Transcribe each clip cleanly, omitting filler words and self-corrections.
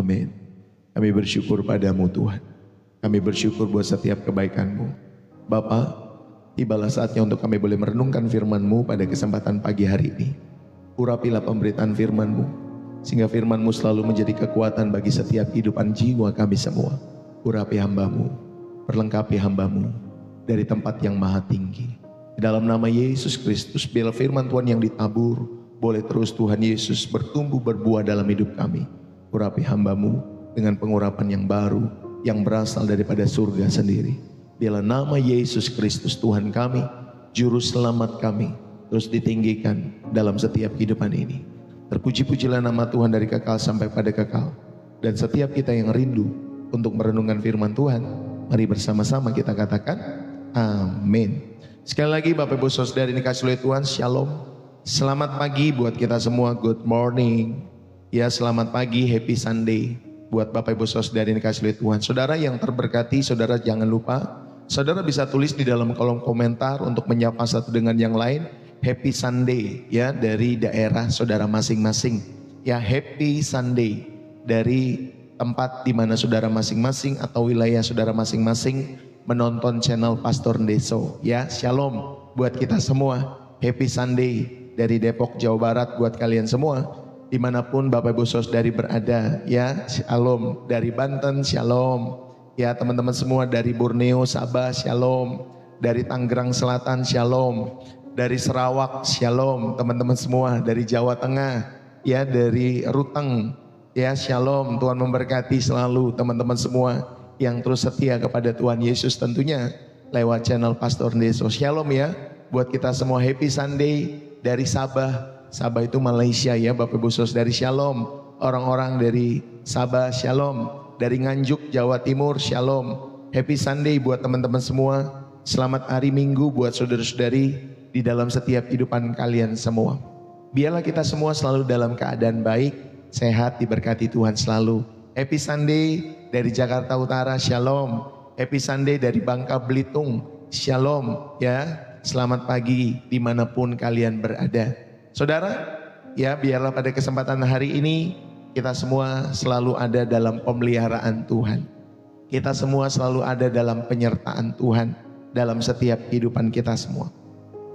Amin. Kami bersyukur padamu Tuhan. Kami bersyukur buat setiap kebaikan-Mu. Bapa, tibalah saatnya untuk kami boleh merenungkan firman-Mu pada kesempatan pagi hari ini. Urapilah pemberitaan firman-Mu, sehingga firman-Mu selalu menjadi kekuatan bagi setiap kehidupan jiwa kami semua. Urapi hamba-Mu, perlengkapi hamba-Mu dari tempat yang maha tinggi. Di dalam nama Yesus Kristus, biarlah firman Tuhan yang ditabur boleh terus Tuhan Yesus bertumbuh berbuah dalam hidup kami. Urapi hamba-Mu dengan pengurapan yang baru yang berasal daripada surga sendiri. Biarlah nama Yesus Kristus Tuhan kami, Juru Selamat kami, terus ditinggikan dalam setiap kehidupan ini. Terpuji-pujilah nama Tuhan dari kekal sampai pada kekal. Dan setiap kita yang rindu untuk merenungkan firman Tuhan, mari bersama-sama kita katakan amin. Sekali lagi Bapak Ibu Saudara ini kasih oleh Tuhan, Shalom. Selamat pagi buat kita semua, good morning. Ya, selamat pagi, happy Sunday buat Bapak Ibu Saudara ini kasih oleh Tuhan. Saudara yang terberkati, saudara jangan lupa, saudara bisa tulis di dalam kolom komentar untuk menyapa satu dengan yang lain, happy Sunday ya dari daerah saudara masing-masing. Ya, happy Sunday dari tempat di mana saudara masing-masing atau wilayah saudara masing-masing menonton channel Pastor Ndeso. Ya, shalom buat kita semua. Happy Sunday dari Depok, Jawa Barat buat kalian semua. Dimanapun Bapak Ibu Saudari berada, ya, shalom. Dari Banten, shalom. Ya, teman-teman semua dari Borneo, Sabah, shalom. Dari Tangerang Selatan, shalom. Dari Sarawak, shalom. Teman-teman semua dari Jawa Tengah, ya, dari Ruteng, ya, shalom. Tuhan memberkati selalu teman-teman semua yang terus setia kepada Tuhan Yesus tentunya lewat channel Pastor Ndeso. Shalom ya buat kita semua, happy Sunday dari Sabah. Sabah itu Malaysia ya Bapak Ibu Saudari, shalom. Orang-orang dari Sabah, shalom. Dari Nganjuk, Jawa Timur, shalom. Happy Sunday buat teman-teman semua. Selamat hari Minggu buat saudara-saudari di dalam setiap kehidupan kalian semua. Biarlah kita semua selalu dalam keadaan baik, sehat, diberkati Tuhan selalu. Happy Sunday dari Jakarta Utara, shalom. Happy Sunday dari Bangka Belitung, shalom ya. Selamat pagi dimanapun kalian berada. Saudara, ya biarlah pada kesempatan hari ini kita semua selalu ada dalam pemeliharaan Tuhan. Kita semua selalu ada dalam penyertaan Tuhan dalam setiap kehidupan kita semua.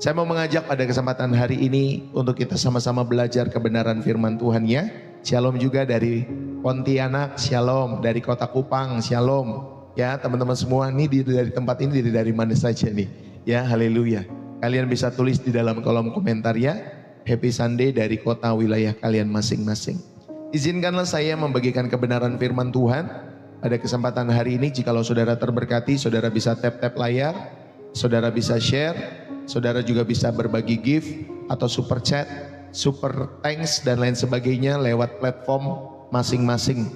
Saya mau mengajak pada kesempatan hari ini untuk kita sama-sama belajar kebenaran firman Tuhan ya. Shalom juga dari Pontianak, shalom. Dari Kota Kupang, shalom. Ya teman-teman semua, ini dari tempat ini dari mana saja nih. Ya, haleluya. Kalian bisa tulis di dalam kolom komentar ya. Happy Sunday dari kota wilayah kalian masing-masing. Izinkanlah saya membagikan kebenaran firman Tuhan pada kesempatan hari ini. Jikalau saudara terberkati, saudara bisa tap-tap layar, saudara bisa share, saudara juga bisa berbagi gift atau super chat, super thanks dan lain sebagainya lewat platform masing-masing.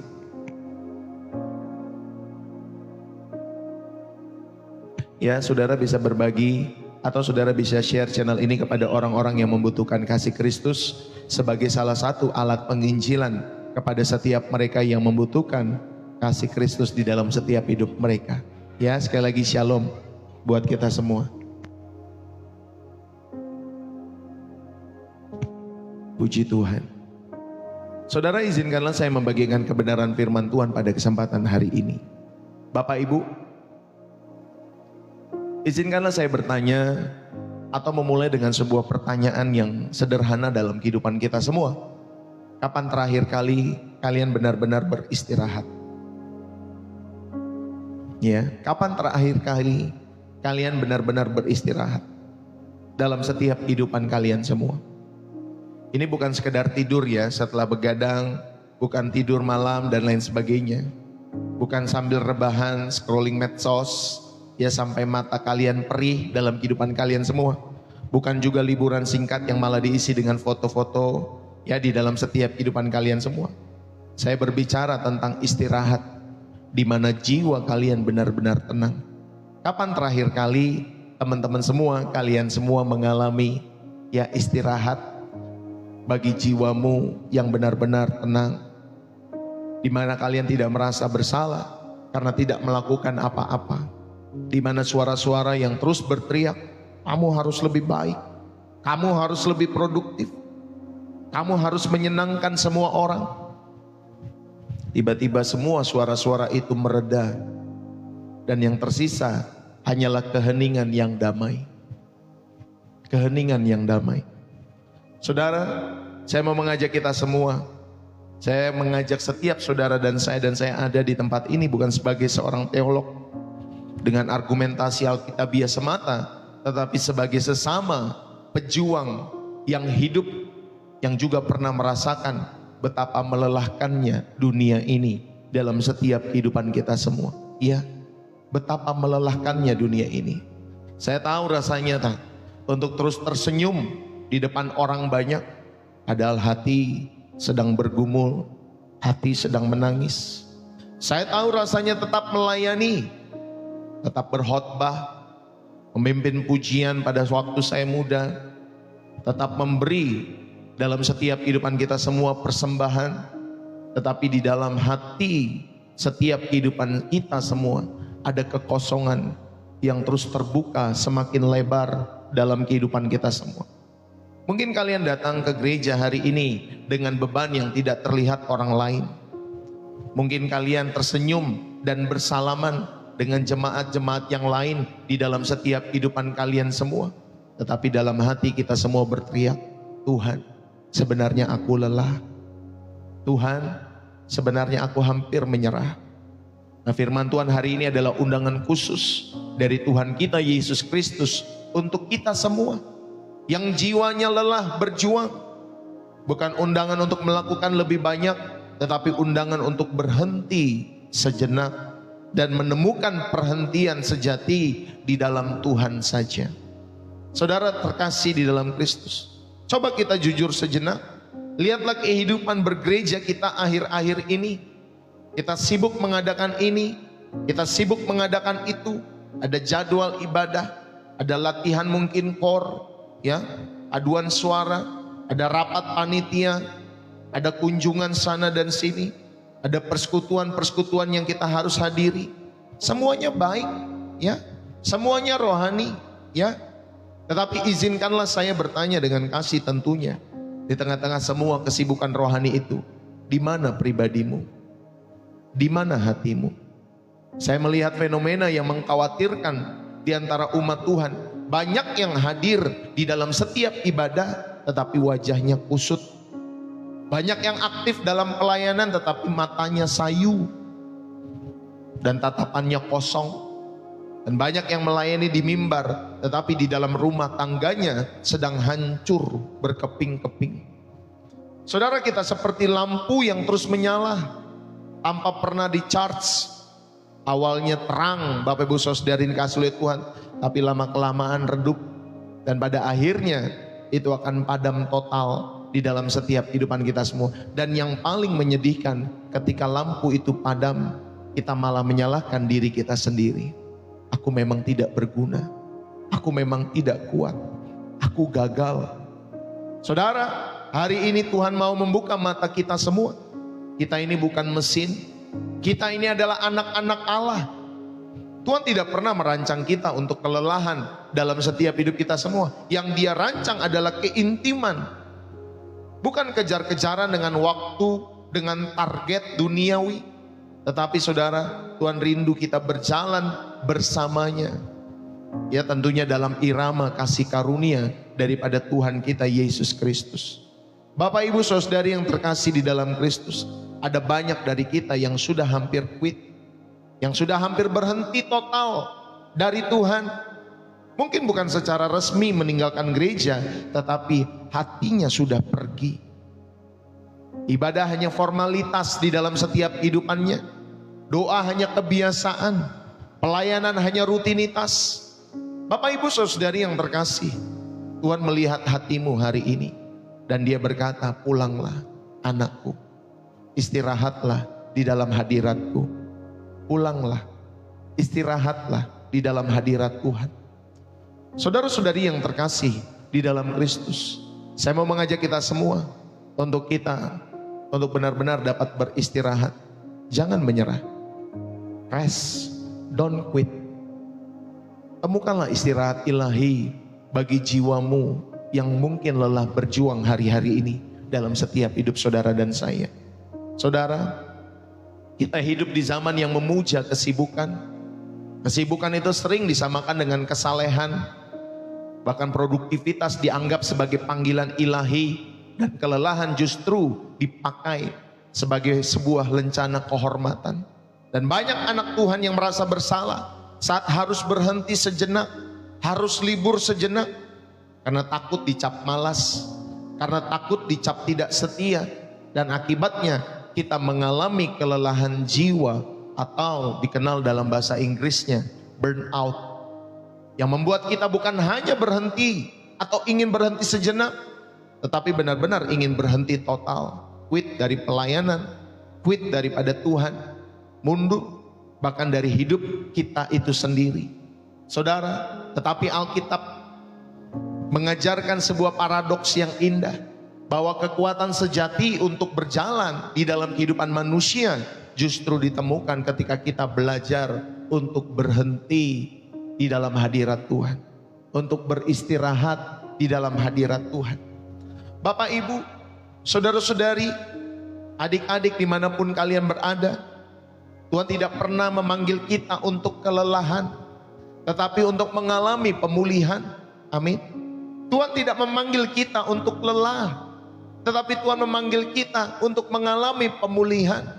Ya, saudara bisa berbagi atau saudara bisa share channel ini kepada orang-orang yang membutuhkan kasih Kristus sebagai salah satu alat penginjilan kepada setiap mereka yang membutuhkan kasih Kristus di dalam setiap hidup mereka. Ya, sekali lagi shalom buat kita semua. Puji Tuhan. Saudara, izinkanlah saya membagikan kebenaran firman Tuhan pada kesempatan hari ini. Bapak Ibu, izinkanlah saya bertanya atau memulai dengan sebuah pertanyaan yang sederhana dalam kehidupan kita semua. Kapan terakhir kali kalian benar-benar beristirahat? Ya, kapan terakhir kali kalian benar-benar beristirahat dalam setiap kehidupan kalian semua? Ini bukan sekedar tidur ya setelah begadang, bukan tidur malam dan lain sebagainya. Bukan sambil rebahan, scrolling medsos, ya sampai mata kalian perih dalam kehidupan kalian semua. Bukan juga liburan singkat yang malah diisi dengan foto-foto ya di dalam setiap kehidupan kalian semua. Saya berbicara tentang istirahat di mana jiwa kalian benar-benar tenang. Kapan terakhir kali teman-teman semua, kalian semua mengalami ya istirahat bagi jiwamu yang benar-benar tenang, di mana kalian tidak merasa bersalah karena tidak melakukan apa-apa, di mana suara-suara yang terus berteriak, kamu harus lebih baik, kamu harus lebih produktif, kamu harus menyenangkan semua orang. Tiba-tiba semua suara-suara itu mereda, dan yang tersisa hanyalah keheningan yang damai. Keheningan yang damai. Saudara, saya mau mengajak kita semua. Saya mengajak setiap saudara dan saya ada di tempat ini bukan sebagai seorang teolog dengan argumentasi Alkitabiah semata, tetapi sebagai sesama pejuang yang hidup, yang juga pernah merasakan betapa melelahkannya dunia ini dalam setiap kehidupan kita semua. Iya, betapa melelahkannya dunia ini. Saya tahu rasanya untuk terus tersenyum di depan orang banyak, padahal hati sedang bergumul, hati sedang menangis. Saya tahu rasanya tetap melayani, tetap berkhotbah, memimpin pujian pada waktu saya muda, tetap memberi dalam setiap kehidupan kita semua persembahan, tetapi di dalam hati setiap kehidupan kita semua ada kekosongan yang terus terbuka semakin lebar dalam kehidupan kita semua. Mungkin kalian datang ke gereja hari ini dengan beban yang tidak terlihat orang lain. Mungkin kalian tersenyum dan bersalaman dengan jemaat-jemaat yang lain di dalam setiap kehidupan kalian semua. Tetapi dalam hati kita semua berteriak, Tuhan, sebenarnya aku lelah. Tuhan, sebenarnya aku hampir menyerah. Nah, firman Tuhan hari ini adalah undangan khusus dari Tuhan kita Yesus Kristus untuk kita semua yang jiwanya lelah berjuang. Bukan undangan untuk melakukan lebih banyak, tetapi undangan untuk berhenti sejenak dan menemukan perhentian sejati di dalam Tuhan saja. Saudara terkasih di dalam Kristus, coba kita jujur sejenak. Lihatlah kehidupan bergereja kita akhir-akhir ini. Kita sibuk mengadakan ini, kita sibuk mengadakan itu. Ada jadwal ibadah, ada latihan mungkin core, ya, aduan suara, ada rapat panitia, ada kunjungan sana dan sini, ada persekutuan-persekutuan yang kita harus hadiri. Semuanya baik, ya, semuanya rohani, ya. Tetapi izinkanlah saya bertanya dengan kasih tentunya, di tengah-tengah semua kesibukan rohani itu, di mana pribadimu? Di mana hatimu? Saya melihat fenomena yang mengkhawatirkan di antara umat Tuhan. Banyak yang hadir di dalam setiap ibadah tetapi wajahnya kusut. Banyak yang aktif dalam pelayanan tetapi matanya sayu dan tatapannya kosong. Dan banyak yang melayani di mimbar tetapi di dalam rumah tangganya sedang hancur berkeping-keping. Saudara, kita seperti lampu yang terus menyala tanpa pernah di-charge. Awalnya terang, Bapak Ibu Saudari kasih oleh Tuhan, tapi lama-kelamaan redup, dan pada akhirnya itu akan padam total di dalam setiap kehidupan kita semua. Dan yang paling menyedihkan, ketika lampu itu padam, kita malah menyalahkan diri kita sendiri. Aku memang tidak berguna, aku memang tidak kuat, aku gagal. Saudara, hari ini Tuhan mau membuka mata kita semua. Kita ini bukan mesin, kita ini adalah anak-anak Allah. Tuhan tidak pernah merancang kita untuk kelelahan dalam setiap hidup kita semua. Yang Dia rancang adalah keintiman, bukan kejar-kejaran dengan waktu, dengan target duniawi. Tetapi saudara, Tuhan rindu kita berjalan bersamanya, ya, tentunya dalam irama kasih karunia daripada Tuhan kita Yesus Kristus. Bapak Ibu Saudari yang terkasih di dalam Kristus, ada banyak dari kita yang sudah hampir quit, yang sudah hampir berhenti total dari Tuhan. Mungkin bukan secara resmi meninggalkan gereja, tetapi hatinya sudah pergi. Ibadah hanya formalitas di dalam setiap kehidupannya. Doa hanya kebiasaan. Pelayanan hanya rutinitas. Bapak Ibu Saudari yang terkasih, Tuhan melihat hatimu hari ini dan Dia berkata, pulanglah anakku, istirahatlah di dalam hadiratku. Pulanglah, istirahatlah di dalam hadirat Tuhan. Saudara-saudari yang terkasih di dalam Kristus, saya mau mengajak kita semua untuk benar-benar dapat beristirahat. Jangan menyerah. Rest, don't quit. Temukanlah istirahat ilahi bagi jiwamu yang mungkin lelah berjuang hari-hari ini dalam setiap hidup saudara dan saya. Saudara, Kita hidup di zaman yang memuja kesibukan. Kesibukan itu sering disamakan dengan kesalehan. Bahkan produktivitas dianggap sebagai panggilan ilahi. Dan kelelahan justru dipakai sebagai sebuah lencana kehormatan. Dan banyak anak Tuhan yang merasa bersalah saat harus berhenti sejenak, harus libur sejenak, karena takut dicap malas, karena takut dicap tidak setia. Dan akibatnya kita mengalami kelelahan jiwa, atau dikenal dalam bahasa Inggrisnya burnout, yang membuat kita bukan hanya berhenti atau ingin berhenti sejenak, tetapi benar-benar ingin berhenti total, quit dari pelayanan, quit daripada Tuhan, mundur bahkan dari hidup kita itu sendiri. Saudara, tetapi Alkitab mengajarkan sebuah paradoks yang indah, bahwa kekuatan sejati untuk berjalan di dalam kehidupan manusia justru ditemukan ketika kita belajar untuk berhenti di dalam hadirat Tuhan, untuk beristirahat di dalam hadirat Tuhan. Bapak, Ibu, saudara-saudari, adik-adik dimanapun kalian berada, Tuhan tidak pernah memanggil kita untuk kelelahan, tetapi untuk mengalami pemulihan. Amin. Tuhan tidak memanggil kita untuk lelah, tetapi Tuhan memanggil kita untuk mengalami pemulihan.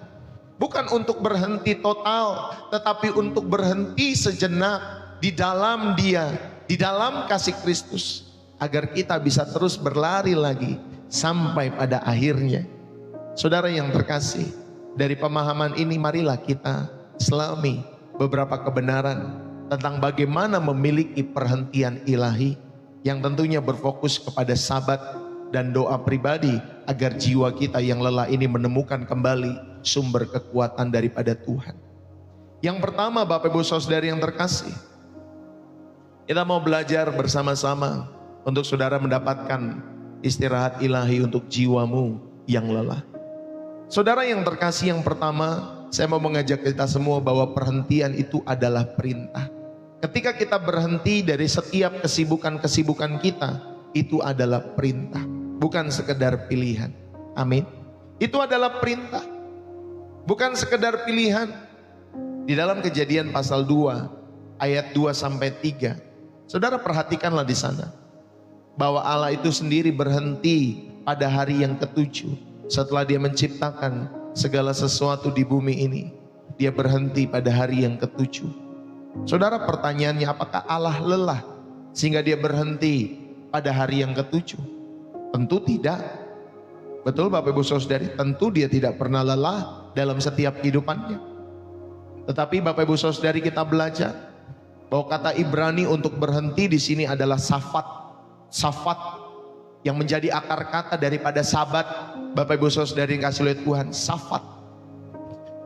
Bukan untuk berhenti total, tetapi untuk berhenti sejenak di dalam Dia, di dalam kasih Kristus, agar kita bisa terus berlari lagi sampai pada akhirnya. Saudara yang terkasih, dari pemahaman ini marilah kita selami beberapa kebenaran tentang bagaimana memiliki perhentian ilahi, yang tentunya berfokus kepada sabat dan doa pribadi, agar jiwa kita yang lelah ini menemukan kembali sumber kekuatan daripada Tuhan. Yang pertama, Bapak Ibu Saudari yang terkasih, kita mau belajar bersama-sama untuk saudara mendapatkan istirahat ilahi untuk jiwamu yang lelah. Saudara yang terkasih, yang pertama, saya mau mengajak kita semua bahwa perhentian itu adalah perintah. Ketika kita berhenti dari setiap kesibukan-kesibukan kita, itu adalah perintah, bukan sekedar pilihan. Amin. Itu adalah perintah, bukan sekedar pilihan. Di dalam Kejadian pasal 2 ayat 2 sampai 3, saudara perhatikanlah di sana, bahwa Allah itu sendiri berhenti pada hari yang ketujuh. Setelah Dia menciptakan segala sesuatu di bumi ini, Dia berhenti pada hari yang ketujuh. Saudara, pertanyaannya, apakah Allah lelah sehingga Dia berhenti pada hari yang ketujuh? Tentu tidak. Betul Bapak Ibu Saudari, tentu Dia tidak pernah lelah dalam setiap kehidupannya. Tetapi Bapak Ibu Saudari, kita belajar bahwa kata Ibrani untuk berhenti di sini adalah safat. Safat yang menjadi akar kata daripada sabat. Bapak Ibu Saudari yang kasih oleh Tuhan, safat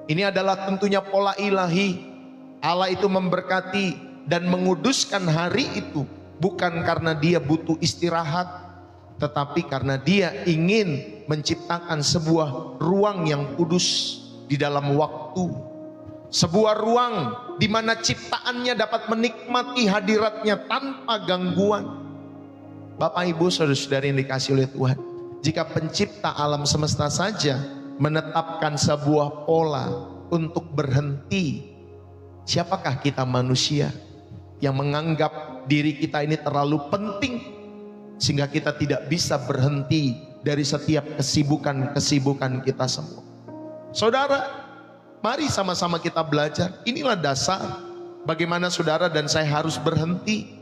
ini adalah tentunya pola ilahi. Allah itu memberkati dan menguduskan hari itu bukan karena Dia butuh istirahat, tetapi karena Dia ingin menciptakan sebuah ruang yang kudus di dalam waktu, sebuah ruang di mana ciptaannya dapat menikmati hadiratnya tanpa gangguan. Bapak Ibu Saudara-saudari yang dikasih oleh Tuhan, jika pencipta alam semesta saja menetapkan sebuah pola untuk berhenti, siapakah kita manusia yang menganggap diri kita ini terlalu penting sehingga kita tidak bisa berhenti dari setiap kesibukan-kesibukan kita semua. Saudara, mari sama-sama kita belajar. Inilah dasar bagaimana saudara dan saya harus berhenti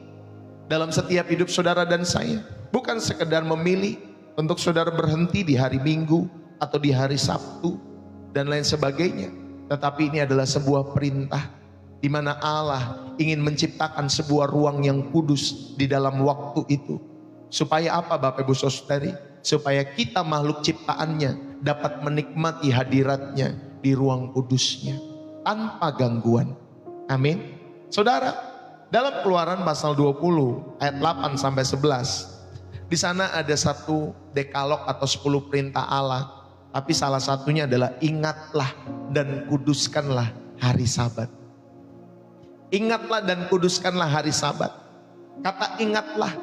dalam setiap hidup saudara dan saya. Bukan sekedar memilih untuk saudara berhenti di hari Minggu atau di hari Sabtu dan lain sebagainya, tetapi ini adalah sebuah perintah di mana Allah ingin menciptakan sebuah ruang yang kudus di dalam waktu itu. Supaya apa Bapak Ibu Saudari? Supaya kita makhluk ciptaannya dapat menikmati hadiratnya di ruang kudusnya tanpa gangguan. Amin. Saudara, dalam Keluaran pasal 20 ayat 8 sampai 11, di sana ada satu dekalog atau 10 perintah Allah, tapi salah satunya adalah ingatlah dan kuduskanlah hari Sabat. Ingatlah dan kuduskanlah hari Sabat. Kata ingatlah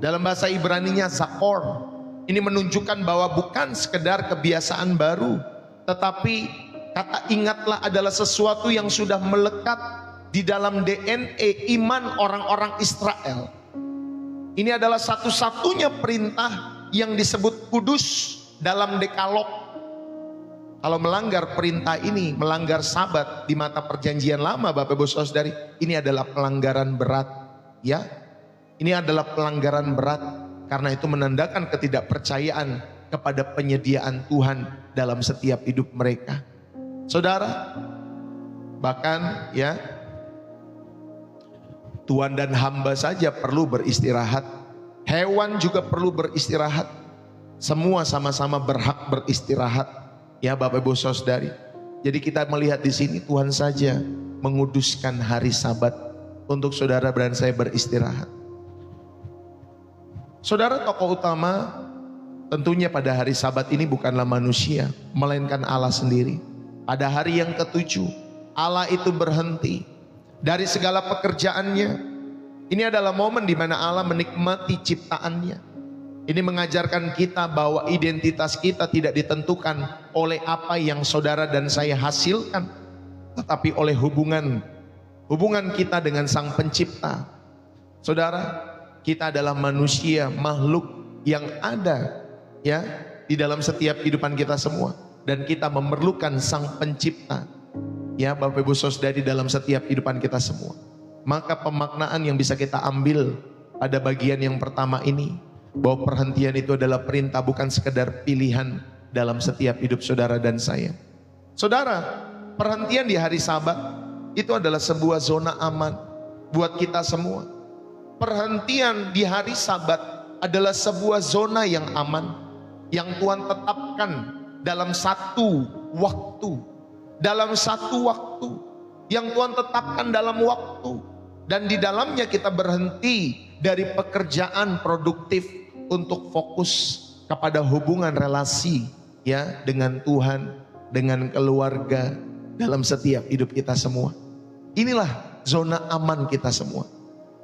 dalam bahasa Ibraninya zakor. Ini menunjukkan bahwa bukan sekedar kebiasaan baru, tetapi Kata ingatlah adalah sesuatu yang sudah melekat di dalam DNA iman orang-orang Israel. Ini adalah satu-satunya perintah yang disebut kudus dalam Dekalog. Kalau melanggar perintah ini, melanggar Sabat di mata perjanjian lama, Bapak Ibu Saudari, ini adalah pelanggaran berat, ya. Ini adalah pelanggaran berat karena itu menandakan ketidakpercayaan kepada penyediaan Tuhan dalam setiap hidup mereka. Saudara, bahkan ya, tuan dan hamba saja perlu beristirahat. Hewan juga perlu beristirahat. Semua sama-sama berhak beristirahat. Ya Bapak Ibu Saudari. Jadi kita melihat di sini Tuhan saja menguduskan hari Sabat untuk saudara dan saya beristirahat. Saudara, tokoh utama tentunya pada hari Sabat ini bukanlah manusia, melainkan Allah sendiri. Pada hari yang ketujuh, Allah itu berhenti dari segala pekerjaannya. Ini adalah momen di mana Allah menikmati ciptaannya. Ini mengajarkan kita bahwa identitas kita tidak ditentukan oleh apa yang saudara dan saya hasilkan, tetapi oleh hubungan kita dengan Sang Pencipta. Saudara, kita adalah manusia, makhluk yang ada ya di dalam setiap kehidupan kita semua, dan kita memerlukan Sang Pencipta. Ya Bapak Ibu Saudari, dalam setiap kehidupan kita semua. Maka pemaknaan yang bisa kita ambil pada bagian yang pertama ini, bahwa perhentian itu adalah perintah, bukan sekedar pilihan dalam setiap hidup saudara dan saya. Saudara, perhentian di hari Sabat itu adalah sebuah zona aman buat kita semua. Perhentian di hari Sabat adalah sebuah zona yang aman, yang Tuhan tetapkan dalam satu waktu. Dalam satu waktu yang Tuhan tetapkan dalam waktu, dan di dalamnya kita berhenti dari pekerjaan produktif untuk fokus kepada hubungan relasi ya dengan Tuhan, dengan keluarga, dalam setiap hidup kita semua. Inilah zona aman kita semua.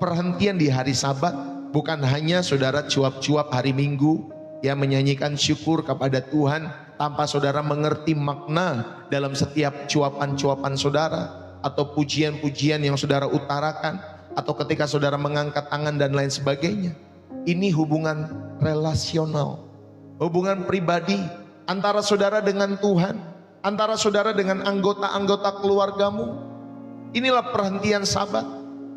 Perhentian di hari Sabat bukan hanya saudara cuap-cuap hari Minggu ya, menyanyikan syukur kepada Tuhan tanpa saudara mengerti makna dalam setiap cuapan-cuapan saudara, atau pujian-pujian yang saudara utarakan, atau ketika saudara mengangkat tangan dan lain sebagainya. Ini hubungan relasional, hubungan pribadi antara saudara dengan Tuhan, antara saudara dengan anggota-anggota keluargamu. Inilah perhentian Sabat,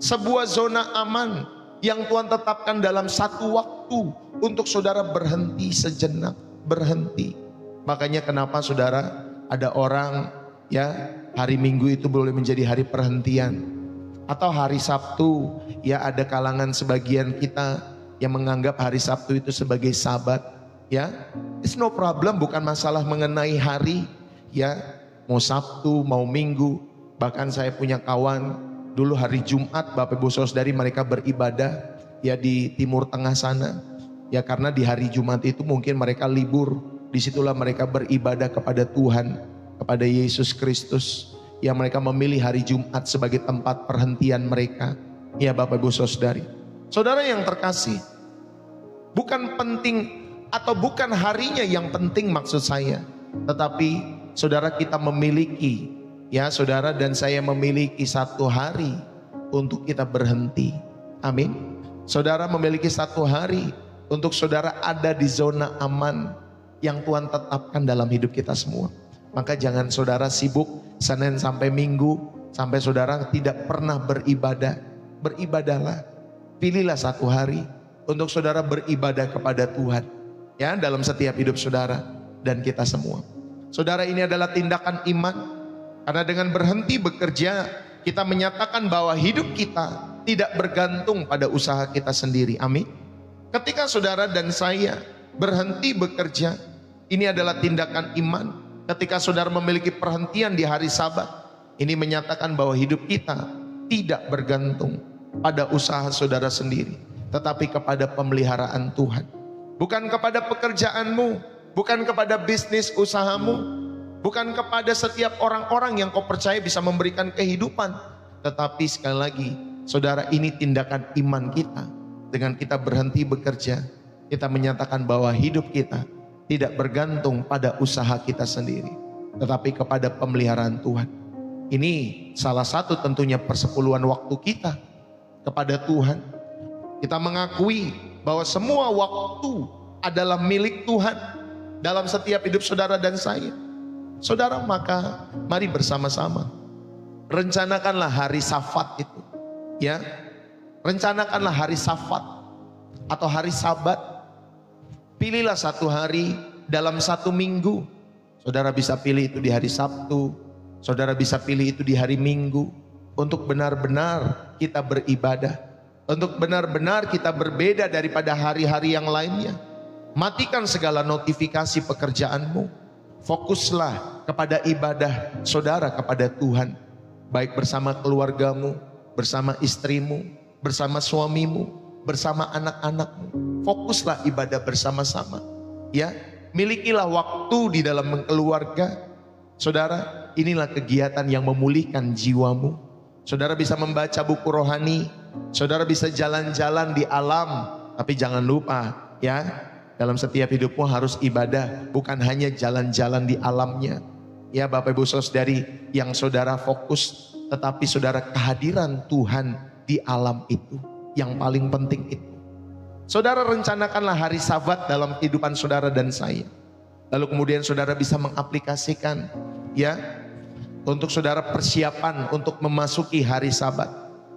sebuah zona aman yang Tuhan tetapkan dalam satu waktu untuk saudara berhenti sejenak, berhenti. Makanya kenapa saudara, ada orang ya hari Minggu itu boleh menjadi hari perhentian, atau hari Sabtu ya, ada kalangan sebagian kita yang menganggap hari Sabtu itu sebagai Sabat ya. It's no problem, bukan masalah mengenai hari ya, mau Sabtu mau Minggu. Bahkan saya punya kawan dulu hari Jumat, Bapak Ibu Saudari, mereka beribadah ya di Timur Tengah sana ya, karena di hari Jumat itu mungkin mereka libur. Disitulah mereka beribadah kepada Tuhan, kepada Yesus Kristus, yang mereka memilih hari Jumat sebagai tempat perhentian mereka. Ya Bapak Ibu Saudari, saudara yang terkasih, bukan penting atau bukan harinya yang penting maksud saya, tetapi saudara kita memiliki ya, saudara dan saya memiliki satu hari untuk kita berhenti. Amin. Saudara memiliki satu hari untuk saudara ada di zona aman yang Tuhan tetapkan dalam hidup kita semua. Maka jangan saudara sibuk Senin sampai Minggu, sampai saudara tidak pernah beribadah. Beribadahlah, pilihlah satu hari untuk saudara beribadah kepada Tuhan ya, dalam setiap hidup saudara dan kita semua. Saudara, ini adalah tindakan iman, karena dengan berhenti bekerja kita menyatakan bahwa hidup kita tidak bergantung pada usaha kita sendiri. Amin. Ketika saudara dan saya berhenti bekerja, ini adalah tindakan iman. Ketika saudara memiliki perhentian di hari Sabat, ini menyatakan bahwa hidup kita tidak bergantung pada usaha saudara sendiri, tetapi kepada pemeliharaan Tuhan. Bukan kepada pekerjaanmu, bukan kepada bisnis usahamu, bukan kepada setiap orang-orang yang kau percaya bisa memberikan kehidupan, tetapi sekali lagi saudara, ini tindakan iman kita. Dengan kita berhenti bekerja, kita menyatakan bahwa hidup kita tidak bergantung pada usaha kita sendiri, tetapi kepada pemeliharaan Tuhan. Ini salah satu tentunya persepuluhan waktu kita kepada Tuhan. Kita mengakui bahwa semua waktu adalah milik Tuhan dalam setiap hidup saudara dan saya. Saudara, maka mari bersama-sama rencanakanlah hari Safat itu, ya. Rencanakanlah hari Safat atau hari Sabat. Pilihlah satu hari dalam satu minggu. Saudara bisa pilih itu di hari Sabtu, saudara bisa pilih itu di hari Minggu, untuk benar-benar kita beribadah, untuk benar-benar kita berbeda daripada hari-hari yang lainnya. Matikan segala notifikasi pekerjaanmu. Fokuslah kepada ibadah saudara kepada Tuhan, baik bersama keluargamu, bersama istrimu, bersama suamimu, bersama anak-anakmu. Fokuslah ibadah bersama-sama, ya. Milikilah waktu di dalam keluarga. Saudara, inilah kegiatan yang memulihkan jiwamu. Saudara bisa membaca buku rohani, saudara bisa jalan-jalan di alam, tapi jangan lupa, ya, dalam setiap hidupmu harus ibadah, bukan hanya jalan-jalan di alamnya. Ya Bapak Ibu Saudari, yang saudara fokus, tetapi saudara kehadiran Tuhan di alam itu yang paling penting itu. Saudara rencanakanlah hari Sabat dalam kehidupan saudara dan saya. Lalu kemudian saudara bisa mengaplikasikan, ya, untuk saudara persiapan untuk memasuki hari Sabat.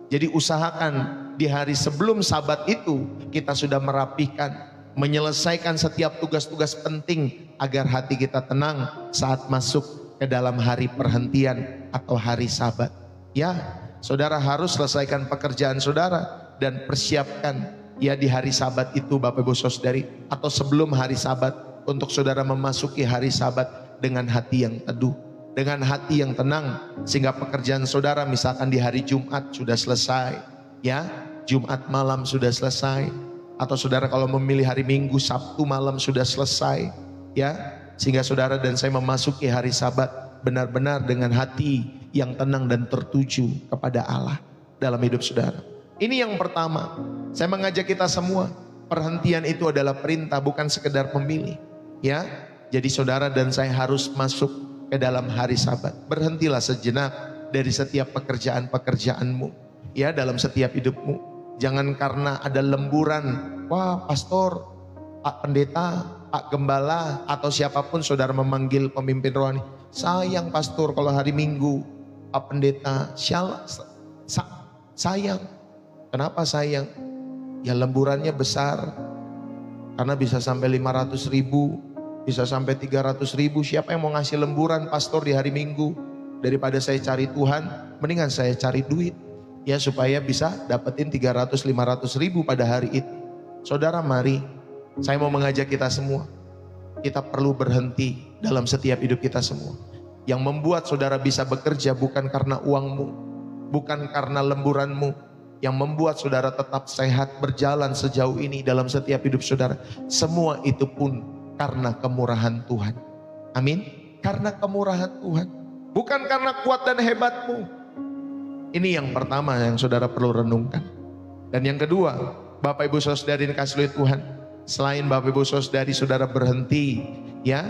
Jadi usahakan di hari sebelum Sabat itu kita sudah merapikan, menyelesaikan setiap tugas-tugas penting agar hati kita tenang saat masuk ke dalam hari perhentian atau hari Sabat. Ya, saudara harus selesaikan pekerjaan saudara dan persiapkan, ya, di hari Sabat itu Bapak Ibu Saudari, atau sebelum hari Sabat, untuk saudara memasuki hari Sabat dengan hati yang teduh, dengan hati yang tenang, sehingga pekerjaan saudara misalkan di hari Jumat sudah selesai, ya, Jumat malam sudah selesai, atau saudara kalau memilih hari Minggu, Sabtu malam sudah selesai, ya, sehingga saudara dan saya memasuki hari Sabat benar-benar dengan hati yang tenang dan tertuju kepada Allah dalam hidup saudara. Ini yang pertama. Saya mengajak kita semua, perhentian itu adalah perintah, bukan sekedar memilih, ya. Jadi saudara dan saya harus masuk ke dalam hari Sabat. Berhentilah sejenak dari setiap pekerjaan-pekerjaanmu, ya, dalam setiap hidupmu. Jangan karena ada lemburan, wah pastor, Pak Pendeta, Pak Gembala, atau siapapun saudara memanggil pemimpin rohani, sayang pastor kalau hari Minggu, Pak Pendeta, sayang. Kenapa sayang? Ya lemburannya besar, karena bisa sampai 500.000, bisa sampai 300.000. Siapa yang mau ngasih lemburan pastor di hari Minggu? Daripada saya cari Tuhan, mendingan saya cari duit, ya, supaya bisa dapetin 300-500.000 pada hari itu. Saudara, mari, saya mau mengajak kita semua, kita perlu berhenti dalam setiap hidup kita semua. Yang membuat saudara bisa bekerja bukan karena uangmu, bukan karena lemburanmu. Yang membuat saudara tetap sehat berjalan sejauh ini dalam setiap hidup saudara, semua itu pun karena kemurahan Tuhan. Amin. Karena kemurahan Tuhan, bukan karena kuat dan hebatmu. Ini yang pertama yang saudara perlu renungkan. Dan yang kedua, Bapak Ibu Saudari dikasihi Tuhan, selain Bapak Ibu Saudari saudara berhenti, ya,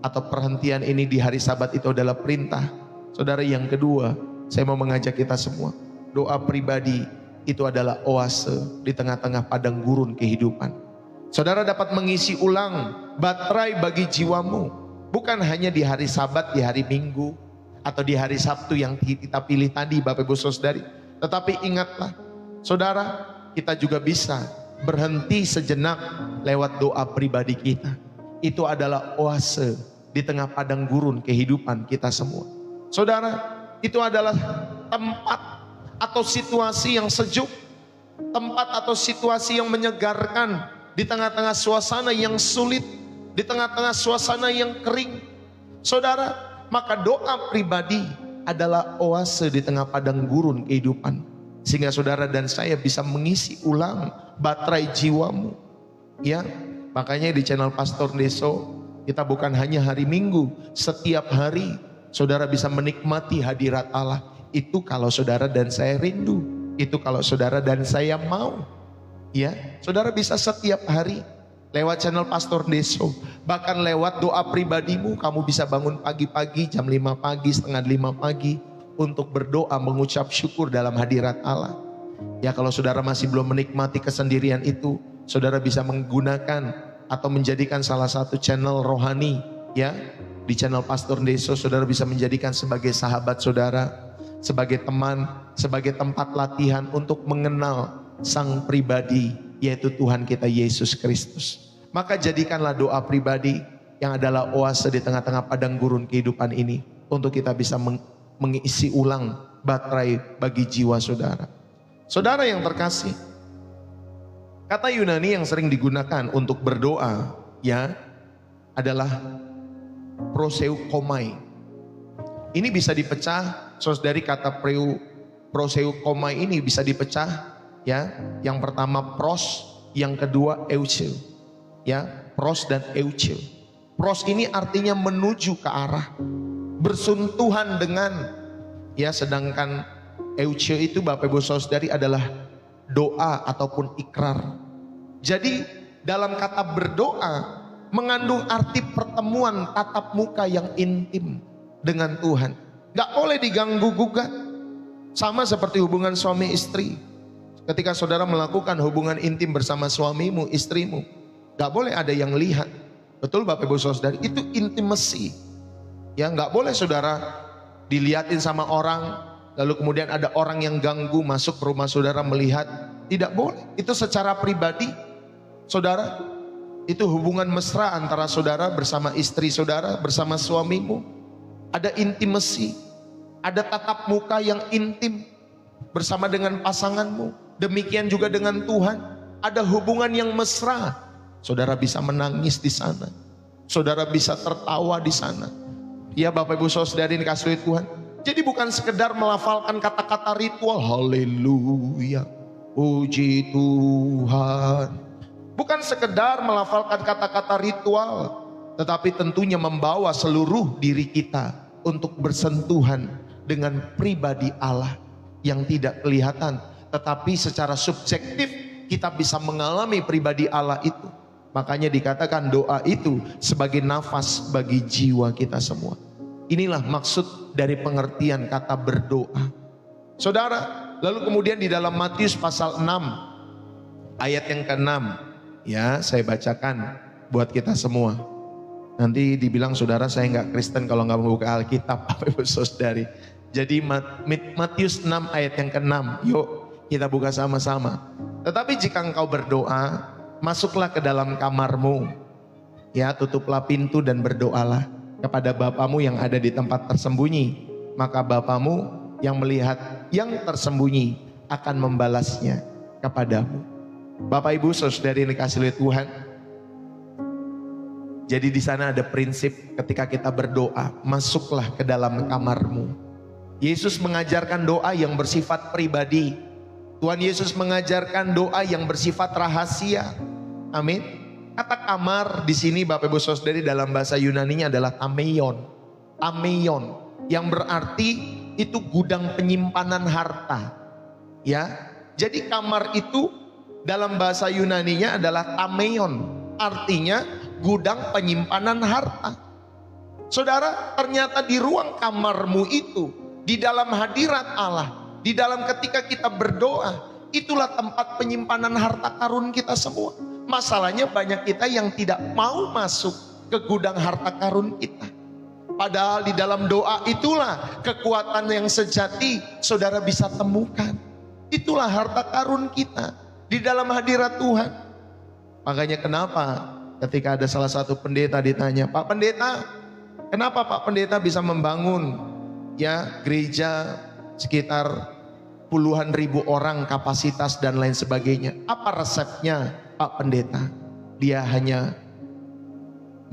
atau perhentian ini di hari Sabat itu adalah perintah. Saudara, yang kedua, saya mau mengajak kita semua, doa pribadi itu adalah oase di tengah-tengah padang gurun kehidupan. Saudara dapat mengisi ulang baterai bagi jiwamu, bukan hanya di hari Sabat, di hari Minggu, atau di hari Sabtu yang kita pilih tadi Bapak Ibu Saudari. Tetapi ingatlah saudara, kita juga bisa berhenti sejenak lewat doa pribadi kita. Itu adalah oase di tengah padang gurun kehidupan kita semua. Saudara, itu adalah tempat atau situasi yang sejuk, tempat atau situasi yang menyegarkan di tengah-tengah suasana yang sulit, di tengah-tengah suasana yang kering. Saudara, maka doa pribadi adalah oase di tengah padang gurun kehidupan, sehingga saudara dan saya bisa mengisi ulang baterai jiwamu, ya. Makanya di channel Pastor Deso kita bukan hanya hari Minggu, setiap hari saudara bisa menikmati hadirat Allah. Itu kalau saudara dan saya rindu, itu kalau saudara dan saya mau, ya. Saudara bisa setiap hari lewat channel Pastor Deso, bahkan lewat doa pribadimu. Kamu bisa bangun pagi-pagi jam 5 pagi, setengah 5 pagi untuk berdoa mengucap syukur dalam hadirat Allah. Ya, kalau saudara masih belum menikmati kesendirian itu, saudara bisa menggunakan atau menjadikan salah satu channel rohani, ya. Di channel Pastor Deso saudara bisa menjadikan sebagai sahabat saudara, sebagai teman, sebagai tempat latihan untuk mengenal sang pribadi, yaitu Tuhan kita Yesus Kristus. Maka jadikanlah doa pribadi yang adalah oase di tengah-tengah padang gurun kehidupan ini, untuk kita bisa mengisi ulang baterai bagi jiwa saudara. Saudara yang terkasih, kata Yunani yang sering digunakan untuk berdoa, ya, adalah proseukomai. Ini bisa dipecah, saudari, kata proseukomai ini bisa dipecah, ya. Yang pertama pros, yang kedua euche, ya, pros dan euche. Pros ini artinya menuju ke arah, bersentuhan dengan, ya, sedangkan euche itu Bapak Ibu Saudari adalah doa ataupun ikrar. Jadi dalam kata berdoa mengandung arti pertemuan tatap muka yang intim dengan Tuhan. Gak boleh diganggu gugat. Sama seperti hubungan suami istri. Ketika saudara melakukan hubungan intim bersama suamimu, istrimu, gak boleh ada yang lihat. Betul Bapak Ibu Saudari, itu intimacy. Ya, gak boleh saudara dilihatin sama orang, lalu kemudian ada orang yang ganggu masuk ke rumah saudara melihat. Tidak boleh. Itu secara pribadi saudara, itu hubungan mesra antara saudara bersama istri saudara, bersama suamimu. Ada intimacy, ada tatap muka yang intim bersama dengan pasanganmu. Demikian juga dengan Tuhan, ada hubungan yang mesra. Saudara bisa menangis di sana, saudara bisa tertawa di sana. Ya Bapak Ibu Saudari dikasihi Tuhan. Jadi bukan sekedar melafalkan kata-kata ritual, haleluya, puji Tuhan. Bukan sekedar melafalkan kata-kata ritual, tetapi tentunya membawa seluruh diri kita untuk bersentuhan dengan pribadi Allah yang tidak kelihatan, tetapi secara subjektif kita bisa mengalami pribadi Allah itu. Makanya dikatakan doa itu sebagai nafas bagi jiwa kita semua. Inilah maksud dari pengertian kata berdoa. Saudara, lalu kemudian di dalam Matius pasal 6 ayat yang ke-6, ya, saya bacakan buat kita semua. Nanti dibilang saudara saya nggak Kristen kalau nggak membuka Alkitab, Bapak Ibu Saudari. Jadi Matius 6 ayat yang ke-6, yuk kita buka sama-sama. Tetapi jika engkau berdoa, masuklah ke dalam kamarmu, ya, tutuplah pintu dan berdoalah kepada Bapamu yang ada di tempat tersembunyi, maka Bapamu yang melihat yang tersembunyi akan membalasnya kepadamu. Bapak Ibu Saudari yang dikasihi Tuhan, jadi di sana ada prinsip ketika kita berdoa, masuklah ke dalam kamarmu. Yesus mengajarkan doa yang bersifat pribadi. Tuhan Yesus mengajarkan doa yang bersifat rahasia. Amin. Kata kamar di sini Bapak Ibu Saudari dalam bahasa Yunaninya adalah tameion. Tameion yang berarti itu gudang penyimpanan harta. Ya. Jadi kamar itu dalam bahasa Yunaninya adalah tameion. Artinya gudang penyimpanan harta. Saudara, ternyata di ruang kamarmu itu, di dalam hadirat Allah, di dalam ketika kita berdoa, itulah tempat penyimpanan harta karun kita semua. Masalahnya banyak kita yang tidak mau masuk ke gudang harta karun kita. Padahal di dalam doa itulah kekuatan yang sejati saudara bisa temukan. Itulah harta karun kita di dalam hadirat Tuhan. Makanya kenapa ketika ada salah satu pendeta ditanya, Pak Pendeta, kenapa Pak Pendeta bisa membangun, ya, gereja sekitar puluhan ribu orang kapasitas dan lain sebagainya? Apa resepnya Pak Pendeta? Dia hanya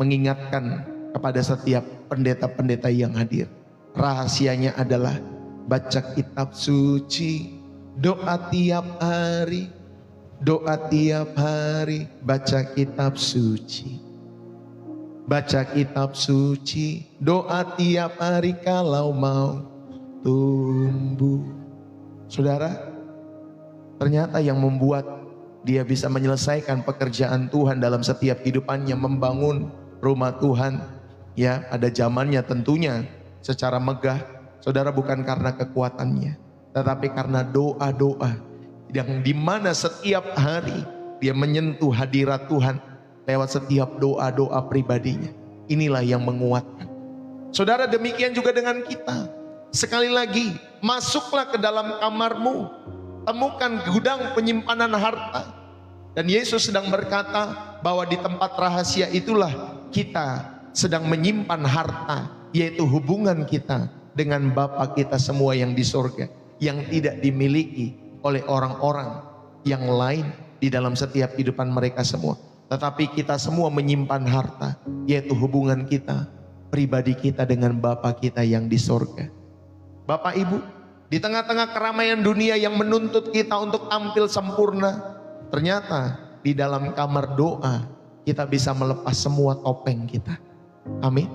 mengingatkan kepada setiap pendeta-pendeta yang hadir, rahasianya adalah baca kitab suci, doa tiap hari, doa tiap hari, baca kitab suci, baca kitab suci, doa tiap hari kalau mau tumbuh. Saudara, ternyata yang membuat Dia bisa menyelesaikan pekerjaan Tuhan dalam setiap kehidupannya, membangun rumah Tuhan. Ya, ada zamannya tentunya secara megah. Saudara, bukan karena kekuatannya, tetapi karena doa-doa yang dimana setiap hari dia menyentuh hadirat Tuhan lewat setiap doa-doa pribadinya. Inilah yang menguatkan. Saudara, demikian juga dengan kita. Sekali lagi, masuklah ke dalam kamarmu, temukan gudang penyimpanan harta. Dan Yesus sedang berkata bahwa di tempat rahasia itulah kita sedang menyimpan harta, yaitu hubungan kita dengan Bapa kita semua yang di sorga, yang tidak dimiliki oleh orang-orang yang lain di dalam setiap kehidupan mereka semua. Tetapi kita semua menyimpan harta, yaitu hubungan kita, pribadi kita dengan Bapa kita yang di sorga. Bapak Ibu, di tengah-tengah keramaian dunia yang menuntut kita untuk tampil sempurna, ternyata di dalam kamar doa kita bisa melepas semua topeng kita. Amin.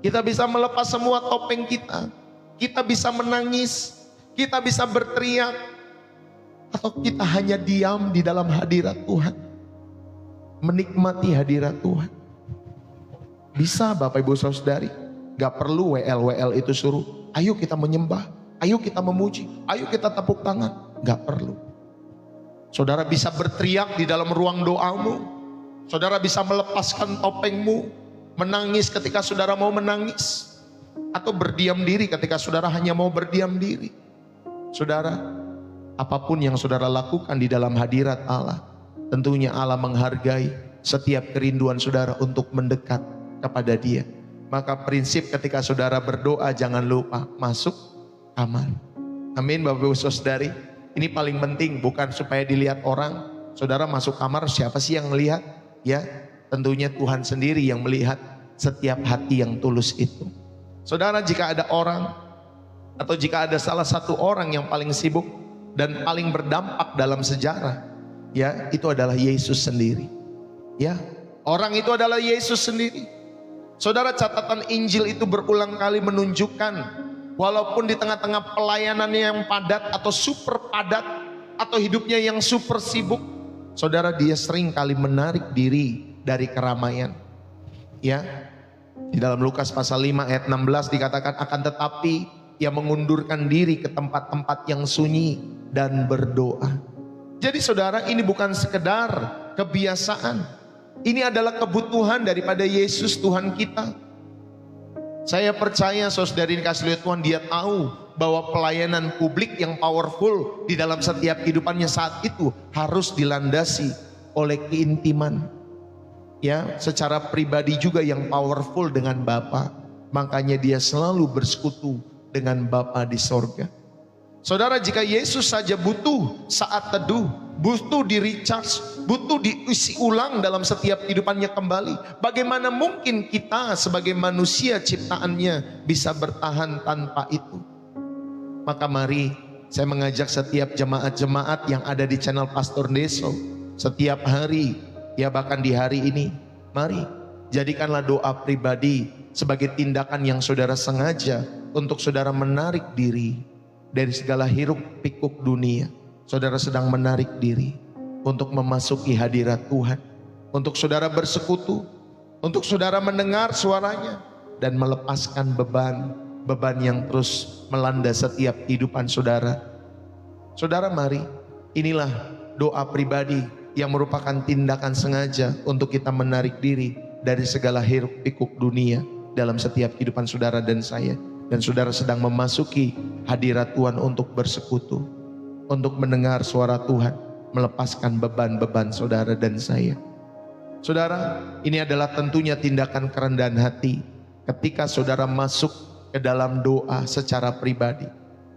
Kita bisa melepas semua topeng kita. Kita bisa menangis, kita bisa berteriak, atau kita hanya diam di dalam hadirat Tuhan, menikmati hadirat Tuhan. Bisa Bapak Ibu Saudari, gak perlu WL itu suruh, ayo kita menyembah, ayo kita memuji, ayo kita tepuk tangan. Gak perlu. Saudara bisa berteriak di dalam ruang doamu. Saudara bisa melepaskan topengmu, menangis ketika saudara mau menangis, atau berdiam diri ketika saudara hanya mau berdiam diri. Saudara, apapun yang saudara lakukan di dalam hadirat Allah, tentunya Allah menghargai setiap kerinduan saudara untuk mendekat kepada Dia. Maka prinsip ketika saudara berdoa, jangan lupa masuk kamar. Amin Bapak Ibu Saudari. Ini paling penting, bukan supaya dilihat orang. Saudara masuk kamar, siapa sih yang melihat? Ya, tentunya Tuhan sendiri yang melihat setiap hati yang tulus itu. Saudara, jika ada orang, atau jika ada salah satu orang yang paling sibuk dan paling berdampak dalam sejarah, ya, itu adalah Yesus sendiri. Ya, orang itu adalah Yesus sendiri. Saudara, catatan Injil itu berulang kali menunjukkan, walaupun di tengah-tengah pelayanannya yang padat atau super padat, atau hidupnya yang super sibuk, saudara, dia sering kali menarik diri dari keramaian. Ya, di dalam Lukas pasal 5 ayat 16 dikatakan, akan tetapi ia mengundurkan diri ke tempat-tempat yang sunyi dan berdoa. Jadi saudara, ini bukan sekedar kebiasaan. Ini adalah kebutuhan daripada Yesus Tuhan kita. Saya percaya saudari dikasih lihat Tuhan, dia tahu bahwa pelayanan publik yang powerful di dalam setiap kehidupannya saat itu harus dilandasi oleh keintiman. Ya, secara pribadi juga yang powerful dengan Bapa. Makanya dia selalu bersekutu dengan Bapa di sorga. Saudara, jika Yesus saja butuh saat teduh, butuh di recharge, butuh diisi ulang dalam setiap kehidupannya kembali, bagaimana mungkin kita sebagai manusia ciptaannya bisa bertahan tanpa itu? Maka mari saya mengajak setiap jemaat-jemaat yang ada di channel Pastor Deso, setiap hari, ya bahkan di hari ini, mari jadikanlah doa pribadi sebagai tindakan yang saudara sengaja untuk saudara menarik diri dari segala hiruk pikuk dunia. Saudara sedang menarik diri untuk memasuki hadirat Tuhan, untuk saudara bersekutu, untuk saudara mendengar suaranya dan melepaskan beban yang terus melanda setiap kehidupan saudara. Saudara, mari, inilah doa pribadi yang merupakan tindakan sengaja untuk kita menarik diri dari segala hiruk pikuk dunia dalam setiap kehidupan saudara dan saya. Dan saudara sedang memasuki hadirat Tuhan untuk bersekutu, untuk mendengar suara Tuhan, melepaskan beban-beban saudara dan saya. Saudara, ini adalah tentunya tindakan kerendahan hati ketika saudara masuk ke dalam doa secara pribadi.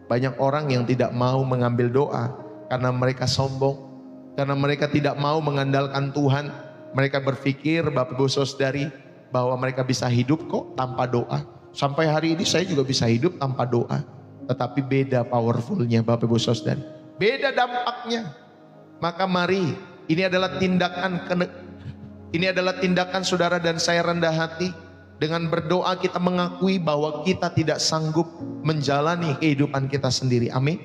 Banyak orang yang tidak mau mengambil doa karena mereka sombong, karena mereka tidak mau mengandalkan Tuhan. Mereka berpikir, Bapak Ibu Saudari, bahwa mereka bisa hidup kok tanpa doa. Sampai hari ini saya juga bisa hidup tanpa doa. Tetapi beda powerfulnya Bapak Ibu Saudara, beda dampaknya. Maka mari, ini adalah tindakan saudara dan saya rendah hati. Dengan berdoa kita mengakui bahwa kita tidak sanggup menjalani kehidupan kita sendiri. Amin.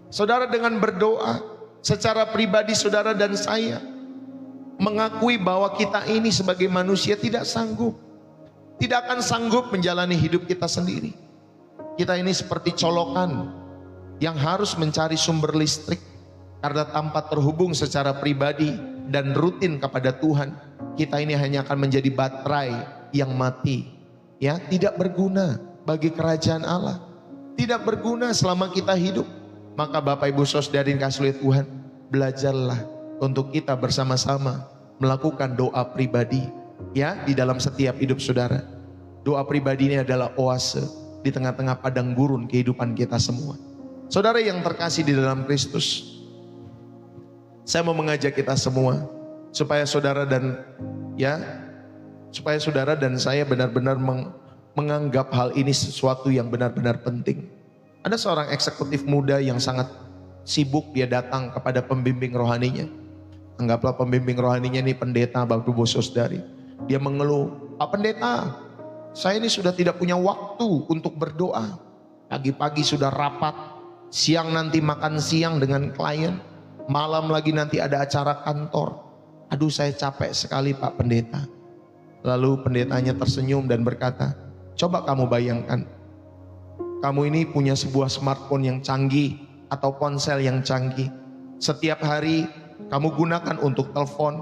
Saudara, dengan berdoa Secara pribadi saudara dan saya mengakui bahwa kita ini sebagai manusia tidak sanggup. Tidak akan sanggup menjalani hidup kita sendiri. Kita ini seperti colokan yang harus mencari sumber listrik. Karena tanpa terhubung secara pribadi dan rutin kepada Tuhan, kita ini hanya akan menjadi baterai yang mati. Ya, tidak berguna bagi kerajaan Allah. Tidak berguna selama kita hidup. Maka Bapak Ibu Saudari yang kasih Tuhan, belajarlah untuk kita bersama-sama melakukan doa pribadi ya di dalam setiap hidup saudara. Doa pribadi ini adalah oase di tengah-tengah padang gurun kehidupan kita semua. Saudara yang terkasih di dalam Kristus, saya mau mengajak kita semua supaya saudara dan saya benar-benar menganggap hal ini sesuatu yang benar-benar penting. Ada seorang eksekutif muda yang sangat sibuk, dia datang kepada pembimbing rohaninya. Anggaplah pembimbing rohaninya ini pendeta, Bapak Ibu Saudari. Dia mengeluh, "Pak Pendeta, saya ini sudah tidak punya waktu untuk berdoa. Pagi-pagi sudah rapat, siang nanti makan siang dengan klien, malam lagi nanti ada acara kantor. Aduh, saya capek sekali Pak Pendeta." Lalu pendetanya tersenyum dan berkata, "Coba kamu bayangkan, kamu ini punya sebuah smartphone yang canggih atau ponsel yang canggih. Setiap hari kamu gunakan untuk telepon,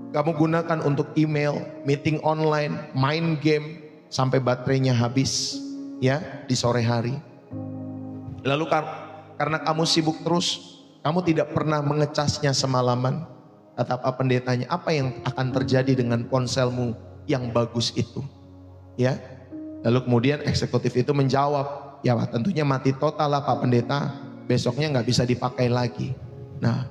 kamu gunakan untuk email, meeting online, main game, sampai baterainya habis ya di sore hari. Lalu karena kamu sibuk terus, kamu tidak pernah mengecasnya semalaman. Kata Pak Pendetanya, apa yang akan terjadi dengan ponselmu yang bagus itu?" Ya. Lalu kemudian eksekutif itu menjawab, "Ya tentunya mati total lah Pak Pendeta, besoknya nggak bisa dipakai lagi." Nah,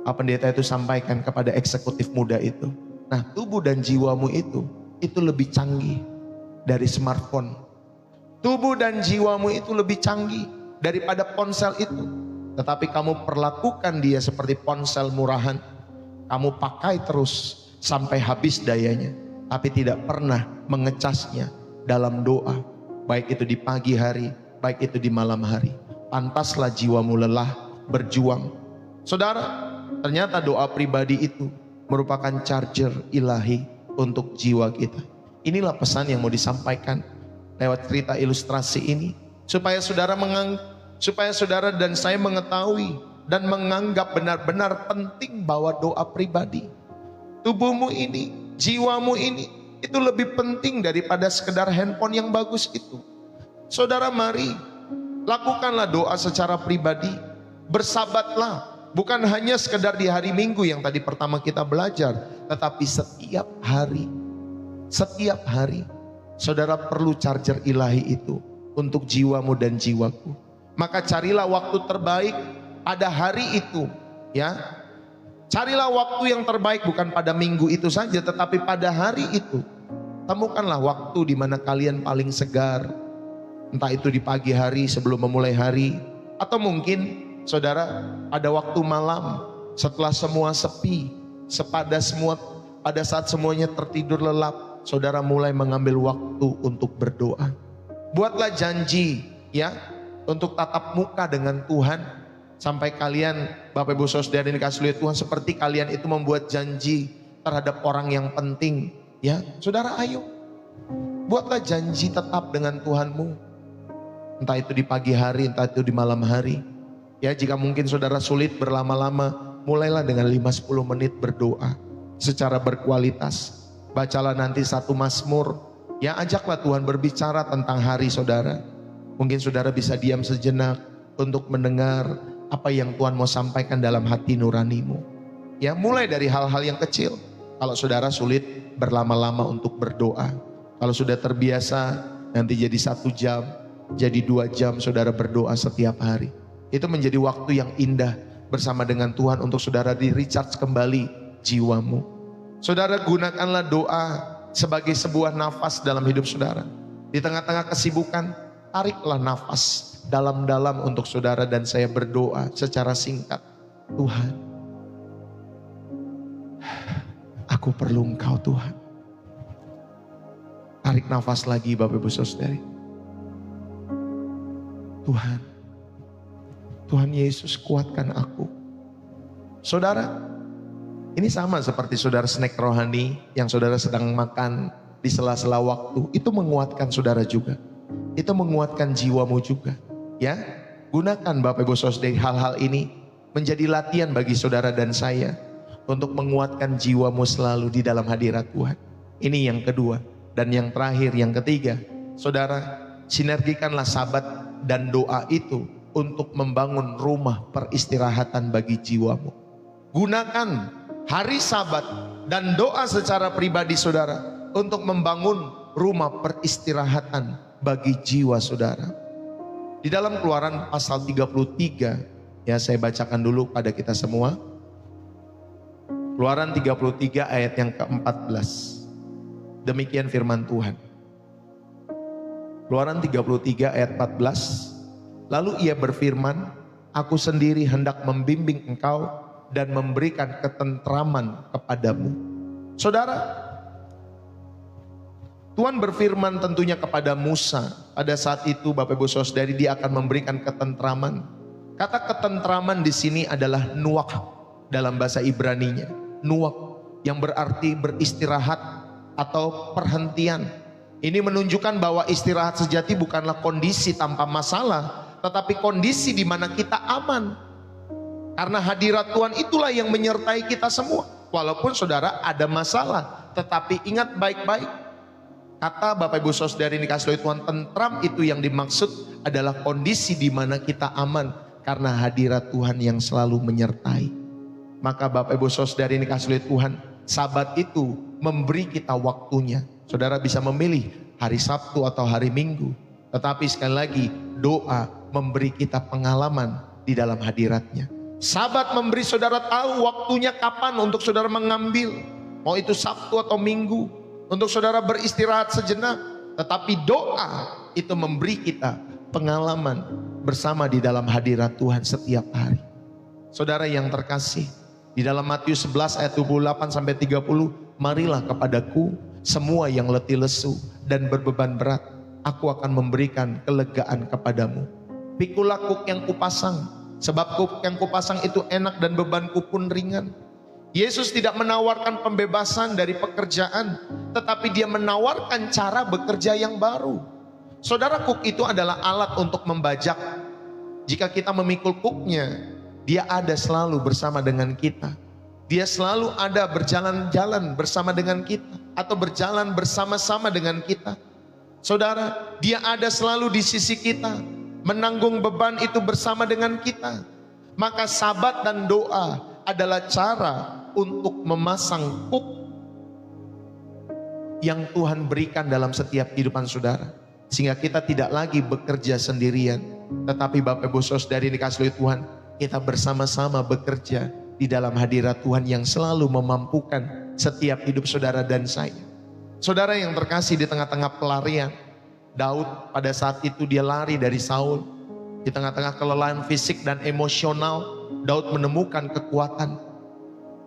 Pak Pendeta itu sampaikan kepada eksekutif muda itu, "Nah, tubuh dan jiwamu itu lebih canggih dari smartphone. Tubuh dan jiwamu itu lebih canggih daripada ponsel itu. Tetapi kamu perlakukan dia seperti ponsel murahan. Kamu pakai terus sampai habis dayanya, tapi tidak pernah mengecasnya dalam doa, baik itu di pagi hari, baik itu di malam hari. Pantaslah jiwamu lelah berjuang." Saudara, ternyata doa pribadi itu merupakan charger ilahi untuk jiwa kita. Inilah pesan yang mau disampaikan lewat cerita ilustrasi ini, supaya saudara dan saya mengetahui dan menganggap benar-benar penting bahwa doa pribadi, tubuhmu ini, jiwamu ini, itu lebih penting daripada sekedar handphone yang bagus itu. Saudara, mari lakukanlah doa secara pribadi. Bersabatlah, bukan hanya sekedar di hari Minggu yang tadi pertama kita belajar, tetapi setiap hari. Setiap hari saudara perlu charger ilahi itu untuk jiwamu dan jiwaku. Maka carilah waktu terbaik pada hari itu, ya. Carilah waktu yang terbaik bukan pada minggu itu saja, tetapi pada hari itu. Temukanlah waktu di mana kalian paling segar. Entah itu di pagi hari sebelum memulai hari, atau mungkin saudara pada waktu malam setelah semua sepi, pada saat semuanya tertidur lelap, saudara mulai mengambil waktu untuk berdoa. Buatlah janji ya untuk tatap muka dengan Tuhan. Sampai kalian, Bapak Ibu Saudara yang dikasihi Tuhan, seperti kalian itu membuat janji terhadap orang yang penting. Ya, saudara, ayo buatlah janji tetap dengan Tuhanmu. Entah itu di pagi hari, entah itu di malam hari. Ya, jika mungkin saudara sulit berlama-lama, mulailah dengan 5-10 menit berdoa secara berkualitas. Bacalah nanti satu Mazmur. Ya, ajaklah Tuhan berbicara tentang hari saudara. Mungkin saudara bisa diam sejenak untuk mendengar apa yang Tuhan mau sampaikan dalam hati nuranimu. Ya, mulai dari hal-hal yang kecil. Kalau saudara sulit berlama-lama untuk berdoa, kalau sudah terbiasa nanti jadi 1 jam, jadi 2 jam saudara berdoa setiap hari. Itu menjadi waktu yang indah bersama dengan Tuhan untuk saudara di-recharge kembali jiwamu. Saudara, gunakanlah doa sebagai sebuah nafas dalam hidup saudara. Di tengah-tengah kesibukan, tariklah nafas dalam-dalam untuk saudara dan saya berdoa secara singkat. Tuhan, aku perlu Engkau Tuhan. Tarik nafas lagi Bapak Ibu Saudari. Tuhan, Tuhan Yesus kuatkan aku. Saudara, ini sama seperti saudara snack rohani yang saudara sedang makan di sela-sela waktu. Itu menguatkan saudara juga. Itu menguatkan jiwamu juga. Ya, gunakan Bapak Ibu Saudara hal-hal ini menjadi latihan bagi saudara dan saya untuk menguatkan jiwamu selalu di dalam hadirat Tuhan. Ini yang kedua. Dan yang terakhir, yang ketiga, saudara, sinergikanlah sabat dan doa itu untuk membangun rumah peristirahatan bagi jiwamu. Gunakan hari Sabat dan doa secara pribadi saudara untuk membangun rumah peristirahatan bagi jiwa saudara. Di dalam Keluaran pasal 33, ya saya bacakan dulu pada kita semua. Keluaran 33 ayat yang ke-14. Demikian firman Tuhan. Keluaran 33 ayat 14. Lalu ia berfirman, aku sendiri hendak membimbing engkau dan memberikan ketentraman kepadamu. Saudara, Tuhan berfirman tentunya kepada Musa. Pada saat itu Bapak Ibu Saudari, dia akan memberikan ketentraman. Kata ketentraman di sini adalah nuak dalam bahasa Ibraninya. Nuak yang berarti beristirahat atau perhentian. Ini menunjukkan bahwa istirahat sejati bukanlah kondisi tanpa masalah, tetapi kondisi di mana kita aman. Karena hadirat Tuhan itulah yang menyertai kita semua. Walaupun saudara ada masalah, tetapi ingat baik-baik. Kata Bapak Ibu Saudari ini kasih oleh Tuhan, tentram itu yang dimaksud adalah kondisi di mana kita aman karena hadirat Tuhan yang selalu menyertai. Maka Bapak Ibu Saudari ini kasih oleh Tuhan, Sabat itu memberi kita waktunya. Saudara bisa memilih hari Sabtu atau hari Minggu. Tetapi sekali lagi, doa memberi kita pengalaman di dalam hadiratnya. Sabat memberi saudara tahu waktunya kapan untuk saudara mengambil. Mau itu Sabtu atau Minggu. Untuk saudara beristirahat sejenak. Tetapi doa itu memberi kita pengalaman bersama di dalam hadirat Tuhan setiap hari. Saudara yang terkasih, di dalam Matius 11 ayat 28 sampai 30, marilah kepadaku semua yang letih lesu dan berbeban berat, aku akan memberikan kelegaan kepadamu. Pikulah kuk yang kupasang, sebab kuk yang kupasang itu enak dan bebanku pun ringan. Yesus tidak menawarkan pembebasan dari pekerjaan, tetapi dia menawarkan cara bekerja yang baru. Saudara, kuk itu adalah alat untuk membajak. Jika kita memikul kuknya, dia ada selalu bersama dengan kita. Dia selalu ada berjalan-jalan bersama dengan kita, atau berjalan bersama-sama dengan kita. Saudara, dia ada selalu di sisi kita, menanggung beban itu bersama dengan kita. Maka sabat dan doa adalah cara untuk memasang kuk yang Tuhan berikan dalam setiap kehidupan saudara. Sehingga kita tidak lagi bekerja sendirian, tetapi Bapak Ibu Saudari dikasih oleh Tuhan, kita bersama-sama bekerja di dalam hadirat Tuhan yang selalu memampukan setiap hidup saudara dan saya. Saudara yang terkasih, di tengah-tengah pelarian, Daud pada saat itu dia lari dari Saul. Di tengah-tengah kelelahan fisik dan emosional, Daud menemukan kekuatan.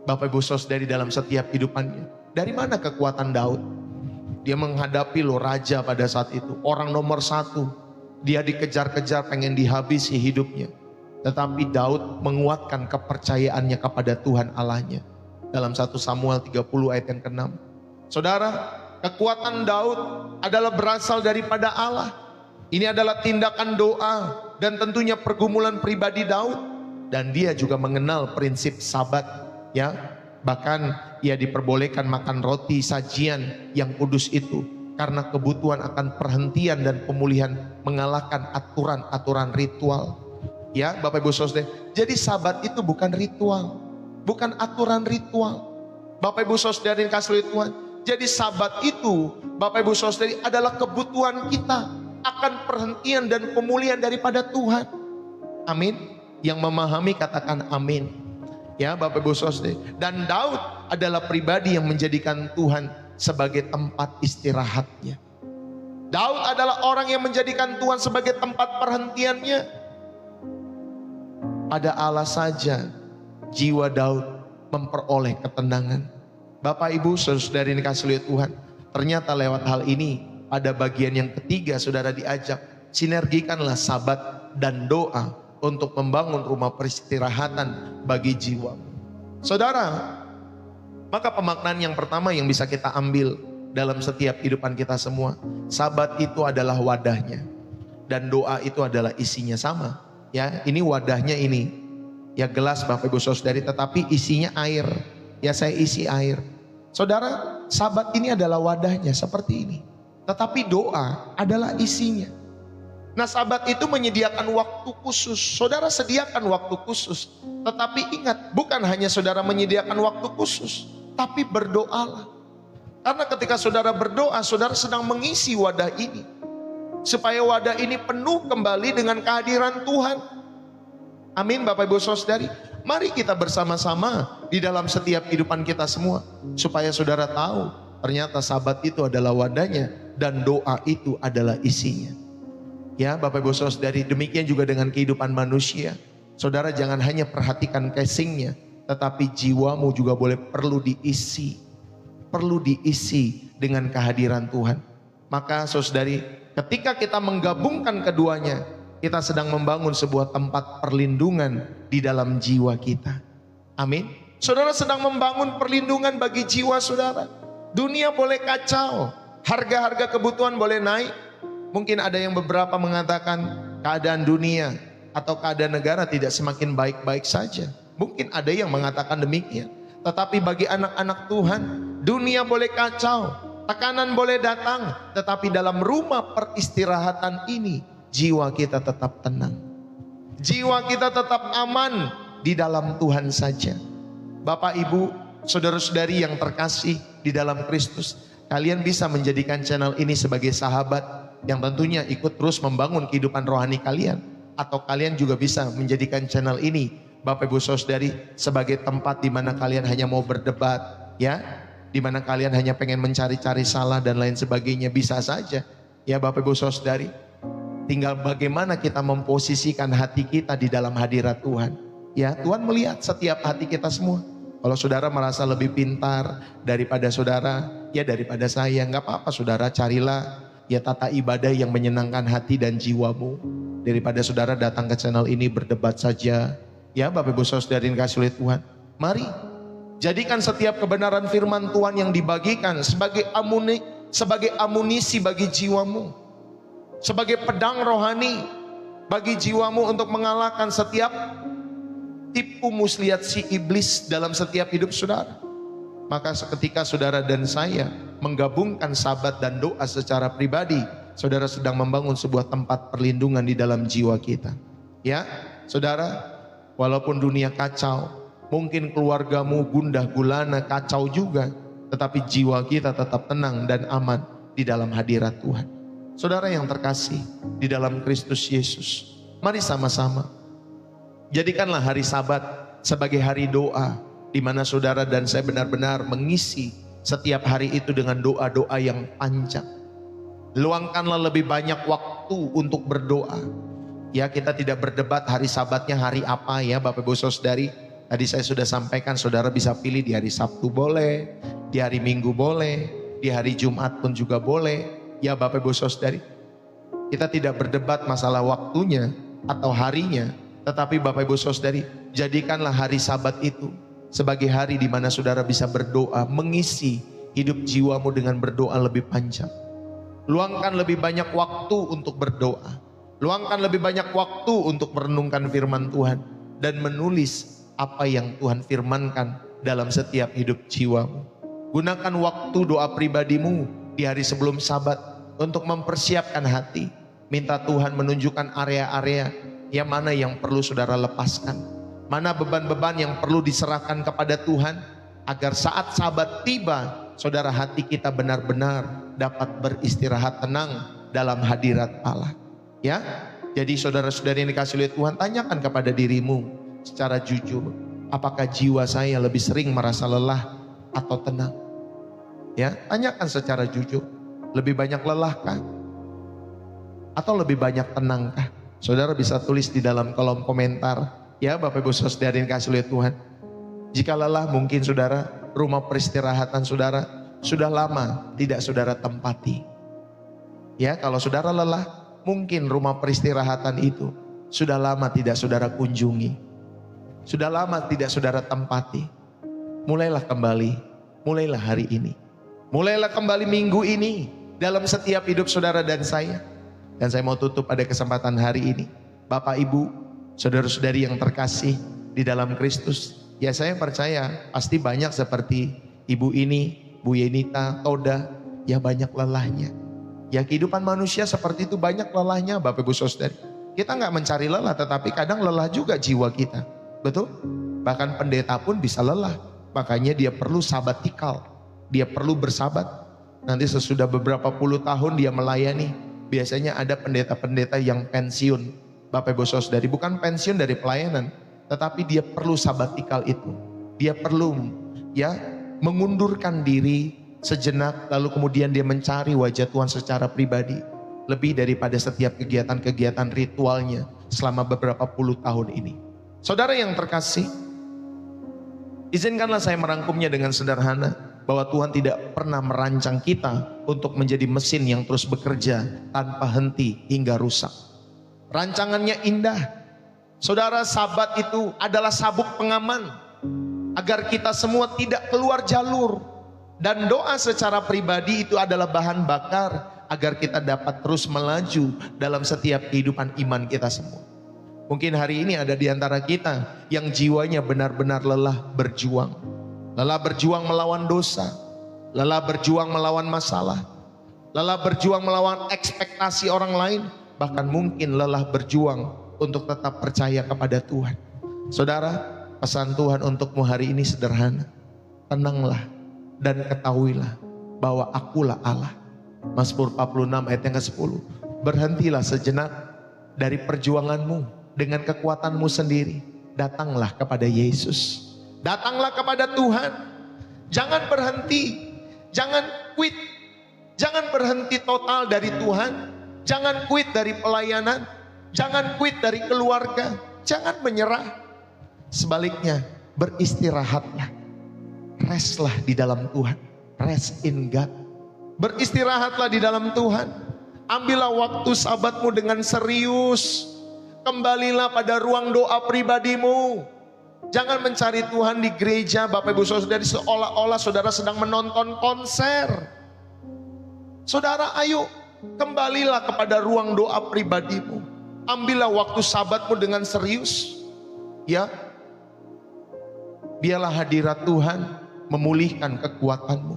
Bapak Ibu Saudari dalam setiap hidupannya. Dari mana kekuatan Daud? Dia menghadapi raja pada saat itu, orang nomor 1. Dia dikejar-kejar, pengen dihabisi hidupnya. Tetapi Daud menguatkan kepercayaannya kepada Tuhan Allahnya. Dalam 1 Samuel 30 ayat yang ke-6. Saudara, kekuatan Daud adalah berasal daripada Allah. Ini adalah tindakan doa dan tentunya pergumulan pribadi Daud. Dan dia juga mengenal prinsip sabat, ya. Bahkan ia diperbolehkan makan roti sajian yang kudus itu karena kebutuhan akan perhentian dan pemulihan, mengalahkan aturan-aturan ritual. Ya Bapak Ibu Saudara, jadi sabat itu bukan ritual, bukan aturan ritual. Bapak Ibu Saudara yang kasih Tuhan, jadi sabat itu Bapak Ibu Saudara adalah kebutuhan kita akan perhentian dan pemulihan daripada Tuhan. Amin. Yang memahami katakan amin. Ya Bapak Ibu Saudara, dan Daud adalah pribadi yang menjadikan Tuhan sebagai tempat istirahatnya. Daud adalah orang yang menjadikan Tuhan sebagai tempat perhentiannya. Pada Allah saja jiwa Daud memperoleh ketenangan. Bapak Ibu Saudara yang dikasihi oleh Tuhan, ternyata lewat hal ini pada bagian yang ketiga saudara diajak, sinergikanlah sabat dan doa untuk membangun rumah peristirahatan bagi jiwa. Saudara, maka pemaknaan yang pertama yang bisa kita ambil dalam setiap kehidupan kita semua, Sabat itu adalah wadahnya dan doa itu adalah isinya. Sama ya, ini wadahnya ini ya gelas Bapak Ibu Saudari, tetapi isinya air. Ya, saya isi air. Saudara, Sabat ini adalah wadahnya seperti ini, tetapi doa adalah isinya. Nah, Sabat itu menyediakan waktu khusus. Saudara sediakan waktu khusus. Tetapi ingat, bukan hanya saudara menyediakan waktu khusus, tapi berdoalah. Karena ketika saudara berdoa, saudara sedang mengisi wadah ini. Supaya wadah ini penuh kembali dengan kehadiran Tuhan. Amin Bapak Ibu Saudari. Mari kita bersama-sama di dalam setiap kehidupan kita semua. Supaya saudara tahu, ternyata Sabat itu adalah wadahnya dan doa itu adalah isinya. Ya Bapak Ibu Saudari, demikian juga dengan kehidupan manusia. Saudara jangan hanya perhatikan casingnya, tetapi jiwamu juga perlu diisi. Perlu diisi dengan kehadiran Tuhan. Maka saudari, ketika kita menggabungkan keduanya, kita sedang membangun sebuah tempat perlindungan di dalam jiwa kita. Amin. Saudara sedang membangun perlindungan bagi jiwa saudara. Dunia boleh kacau, harga-harga kebutuhan boleh naik. Mungkin ada yang beberapa mengatakan keadaan dunia atau keadaan negara tidak semakin baik-baik saja. Mungkin ada yang mengatakan demikian. Tetapi bagi anak-anak Tuhan, dunia boleh kacau, tekanan boleh datang, tetapi dalam rumah peristirahatan ini, jiwa kita tetap tenang. Jiwa kita tetap aman di dalam Tuhan saja. Bapak, Ibu, saudara-saudari yang terkasih di dalam Kristus, kalian bisa menjadikan channel ini sebagai sahabat yang tentunya ikut terus membangun kehidupan rohani kalian. Atau kalian juga bisa menjadikan channel ini, Bapak Ibu Saudari, sebagai tempat di mana kalian hanya mau berdebat, ya, di mana kalian hanya pengen mencari-cari salah dan lain sebagainya. Bisa saja, ya Bapak Ibu Saudari. Tinggal bagaimana kita memposisikan hati kita di dalam hadirat Tuhan. Ya, Tuhan melihat setiap hati kita semua. Kalau saudara merasa lebih pintar daripada saudara, ya daripada saya, nggak apa-apa saudara, carilah ya tata ibadah yang menyenangkan hati dan jiwamu. Daripada saudara datang ke channel ini berdebat saja. Ya Bapak Ibu Saudari yang kasih oleh Tuhan, mari jadikan setiap kebenaran firman Tuhan yang dibagikan sebagai amunisi bagi jiwamu, sebagai pedang rohani bagi jiwamu untuk mengalahkan setiap tipu muslihat si iblis dalam setiap hidup saudara. Maka seketika saudara dan saya menggabungkan Sabat dan doa secara pribadi, saudara sedang membangun sebuah tempat perlindungan di dalam jiwa kita. Ya, saudara, walaupun dunia kacau, mungkin keluargamu gundah gulana kacau juga, tetapi jiwa kita tetap tenang dan aman di dalam hadirat Tuhan. Saudara yang terkasih di dalam Kristus Yesus, mari sama-sama jadikanlah hari Sabat sebagai hari doa, di mana saudara dan saya benar-benar mengisi setiap hari itu dengan doa-doa yang panjang. Luangkanlah lebih banyak waktu untuk berdoa. Ya, kita tidak berdebat hari Sabatnya hari apa ya Bapak Ibu Saudari. Tadi saya sudah sampaikan, saudara bisa pilih di hari Sabtu boleh, di hari Minggu boleh, di hari Jumat pun juga boleh. Ya Bapak Ibu Saudari, kita tidak berdebat masalah waktunya atau harinya, tetapi Bapak Ibu Saudari, jadikanlah hari Sabat itu sebagai hari di mana saudara bisa berdoa, mengisi hidup jiwamu dengan berdoa lebih panjang. Luangkan lebih banyak waktu untuk berdoa. Luangkan lebih banyak waktu untuk merenungkan firman Tuhan dan menulis apa yang Tuhan firmankan dalam setiap hidup jiwamu. Gunakan waktu doa pribadimu di hari sebelum Sabat untuk mempersiapkan hati. Minta Tuhan menunjukkan area-area yang mana yang perlu saudara lepaskan. Mana beban-beban yang perlu diserahkan kepada Tuhan, agar saat Sabat tiba, saudara, hati kita benar-benar dapat beristirahat tenang dalam hadirat Allah. Ya, jadi saudara-saudari yang dikasih oleh Tuhan, tanyakan kepada dirimu secara jujur, apakah jiwa saya lebih sering merasa lelah atau tenang? Ya, tanyakan secara jujur, lebih banyak lelahkah atau lebih banyak tenangkah? Saudara bisa tulis di dalam kolom komentar. Ya Bapak Ibu Saudari yang kasih oleh Tuhan, jika lelah mungkin saudara, rumah peristirahatan saudara sudah lama tidak saudara tempati. Ya, kalau saudara lelah, mungkin rumah peristirahatan itu sudah lama tidak saudara kunjungi, sudah lama tidak saudara tempati. Mulailah kembali, mulailah hari ini. Mulailah kembali minggu ini dalam setiap hidup saudara dan saya. Dan saya mau tutup pada kesempatan hari ini. Bapak, Ibu, saudara-saudari yang terkasih di dalam Kristus. Ya, saya percaya pasti banyak seperti ibu ini, Bu Yenita, Toda, ya banyak lelahnya. Ya, kehidupan manusia seperti itu banyak lelahnya, Bapak Ibu Saudari. Kita nggak mencari lelah, tetapi kadang lelah juga jiwa kita. Betul? Bahkan pendeta pun bisa lelah. Makanya dia perlu sabatikal. Dia perlu bersabat. Nanti sesudah beberapa puluh tahun dia melayani, biasanya ada pendeta-pendeta yang pensiun. Bapak Ibu Saudari, bukan pensiun dari pelayanan, tetapi dia perlu sabatikal itu. Dia perlu mengundurkan diri sejenak, lalu kemudian dia mencari wajah Tuhan secara pribadi. Lebih daripada setiap kegiatan-kegiatan ritualnya selama beberapa puluh tahun ini. Saudara yang terkasih, izinkanlah saya merangkumnya dengan sederhana, bahwa Tuhan tidak pernah merancang kita untuk menjadi mesin yang terus bekerja tanpa henti hingga rusak. Rancangannya indah. Saudara, Sabat itu adalah sabuk pengaman agar kita semua tidak keluar jalur. Dan doa secara pribadi itu adalah bahan bakar agar kita dapat terus melaju dalam setiap kehidupan iman kita semua. Mungkin hari ini ada di antara kita yang jiwanya benar-benar lelah berjuang. Lelah berjuang melawan dosa. Lelah berjuang melawan masalah. Lelah berjuang melawan ekspektasi orang lain. Bahkan mungkin lelah berjuang untuk tetap percaya kepada Tuhan. Saudara, pesan Tuhan untukmu hari ini sederhana. Tenanglah dan ketahuilah bahwa akulah Allah. Mazmur 46 ayat yang ke-10. Berhentilah sejenak dari perjuanganmu dengan kekuatanmu sendiri. Datanglah kepada Yesus. Datanglah kepada Tuhan. Jangan berhenti. Jangan quit. Jangan berhenti total dari Tuhan. Jangan quit dari pelayanan. Jangan quit dari keluarga. Jangan menyerah. Sebaliknya, beristirahatlah. Restlah di dalam Tuhan. Rest in God. Beristirahatlah di dalam Tuhan. Ambillah waktu sabatmu dengan serius. Kembalilah pada ruang doa pribadimu. Jangan mencari Tuhan di gereja, Bapak Ibu Saudari, seolah-olah saudara sedang menonton konser. Saudara, ayo kembalilah kepada ruang doa pribadimu. Ambillah waktu sabatmu dengan serius. Ya, biarlah hadirat Tuhan memulihkan kekuatanmu.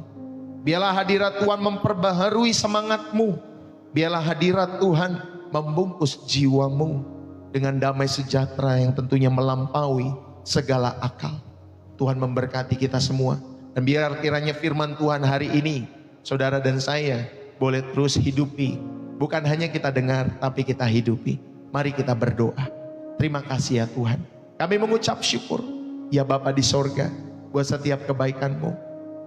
Biarlah hadirat Tuhan memperbaharui semangatmu. Biarlah hadirat Tuhan membungkus jiwamu dengan damai sejahtera yang tentunya melampaui segala akal. Tuhan memberkati kita semua. Dan biar kiranya firman Tuhan hari ini, saudara dan saya boleh terus hidupi. Bukan hanya kita dengar, tapi kita hidupi. Mari kita berdoa. Terima kasih ya Tuhan. Kami mengucap syukur, ya Bapa di sorga, buat setiap kebaikan-Mu.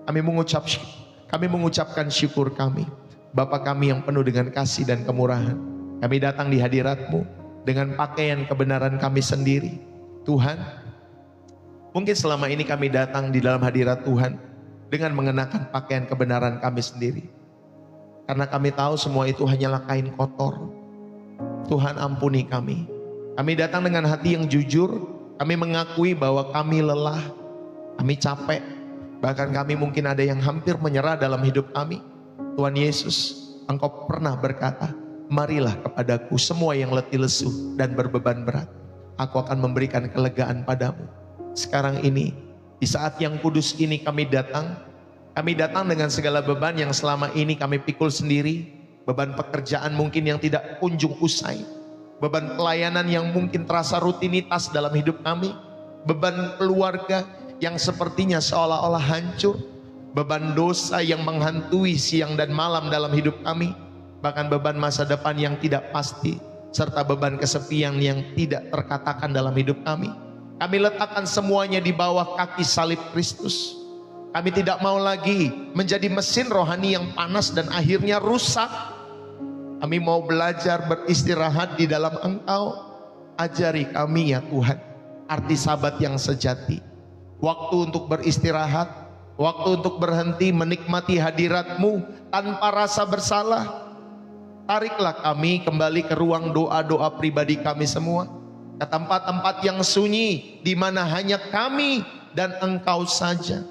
Kami mengucapkan syukur kami, Bapa kami yang penuh dengan kasih dan kemurahan. Kami datang di hadirat-Mu dengan pakaian kebenaran kami sendiri. Tuhan, mungkin selama ini kami datang di dalam hadirat Tuhan dengan mengenakan pakaian kebenaran kami sendiri. Karena kami tahu semua itu hanyalah kain kotor. Tuhan, ampuni kami. Kami datang dengan hati yang jujur. Kami mengakui bahwa kami lelah, kami capek. Bahkan kami mungkin ada yang hampir menyerah dalam hidup kami. Tuhan Yesus, Engkau pernah berkata, marilah kepadaku semua yang letih lesu dan berbeban berat. Aku akan memberikan kelegaan padamu. Sekarang ini, di saat yang kudus ini kami datang. Kami datang dengan segala beban yang selama ini kami pikul sendiri. Beban pekerjaan mungkin yang tidak kunjung usai. Beban pelayanan yang mungkin terasa rutinitas dalam hidup kami. Beban keluarga yang sepertinya seolah-olah hancur. Beban dosa yang menghantui siang dan malam dalam hidup kami. Bahkan beban masa depan yang tidak pasti. Serta beban kesepian yang tidak terkatakan dalam hidup kami. Kami letakkan semuanya di bawah kaki salib Kristus. Kami tidak mau lagi menjadi mesin rohani yang panas dan akhirnya rusak. Kami mau belajar beristirahat di dalam Engkau. Ajari kami ya Tuhan, arti sabat yang sejati. Waktu untuk beristirahat, waktu untuk berhenti menikmati hadirat-Mu tanpa rasa bersalah. Tariklah kami kembali ke ruang doa-doa pribadi kami semua. Ke tempat-tempat yang sunyi, di mana hanya kami dan Engkau saja,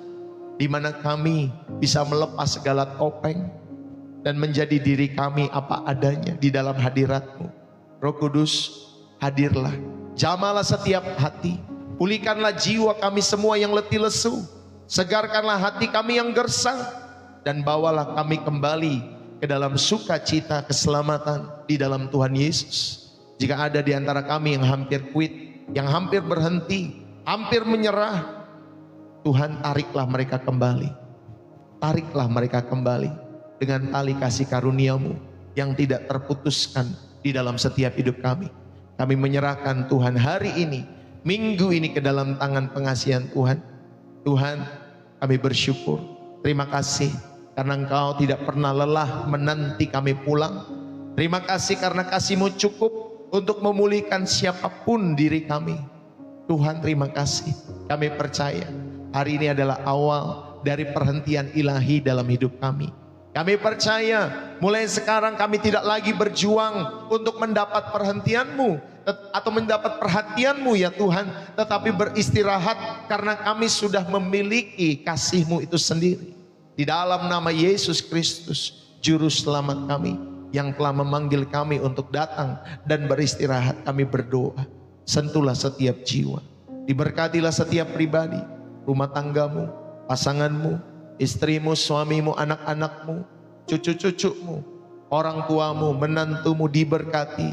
di mana kami bisa melepas segala topeng dan menjadi diri kami apa adanya di dalam hadirat-Mu. Roh Kudus, hadirlah, jamalah setiap hati, pulihkanlah jiwa kami semua yang letih lesu, segarkanlah hati kami yang gersang, dan bawalah kami kembali ke dalam sukacita keselamatan di dalam Tuhan Yesus. Jika ada di antara kami yang hampir quit, yang hampir berhenti, hampir menyerah, Tuhan tariklah mereka kembali. Tariklah mereka kembali dengan tali kasih karunia-Mu yang tidak terputuskan di dalam setiap hidup kami. Kami menyerahkan Tuhan hari ini, minggu ini ke dalam tangan pengasihan Tuhan. Tuhan, kami bersyukur. Terima kasih karena Engkau tidak pernah lelah menanti kami pulang. Terima kasih karena kasih-Mu cukup untuk memulihkan siapapun diri kami. Tuhan, terima kasih. Kami percaya hari ini adalah awal dari perhentian ilahi dalam hidup kami. Kami percaya mulai sekarang kami tidak lagi berjuang untuk mendapat perhentian-Mu atau mendapat perhatian-Mu ya Tuhan, tetapi beristirahat karena kami sudah memiliki kasih-Mu itu sendiri. Di dalam nama Yesus Kristus, Juru Selamat kami, yang telah memanggil kami untuk datang dan beristirahat, kami berdoa. Sentuhlah setiap jiwa, diberkatilah setiap pribadi, rumah tanggamu, pasanganmu, istrimu, suamimu, anak-anakmu, cucu-cucumu, orang tuamu, menantumu diberkati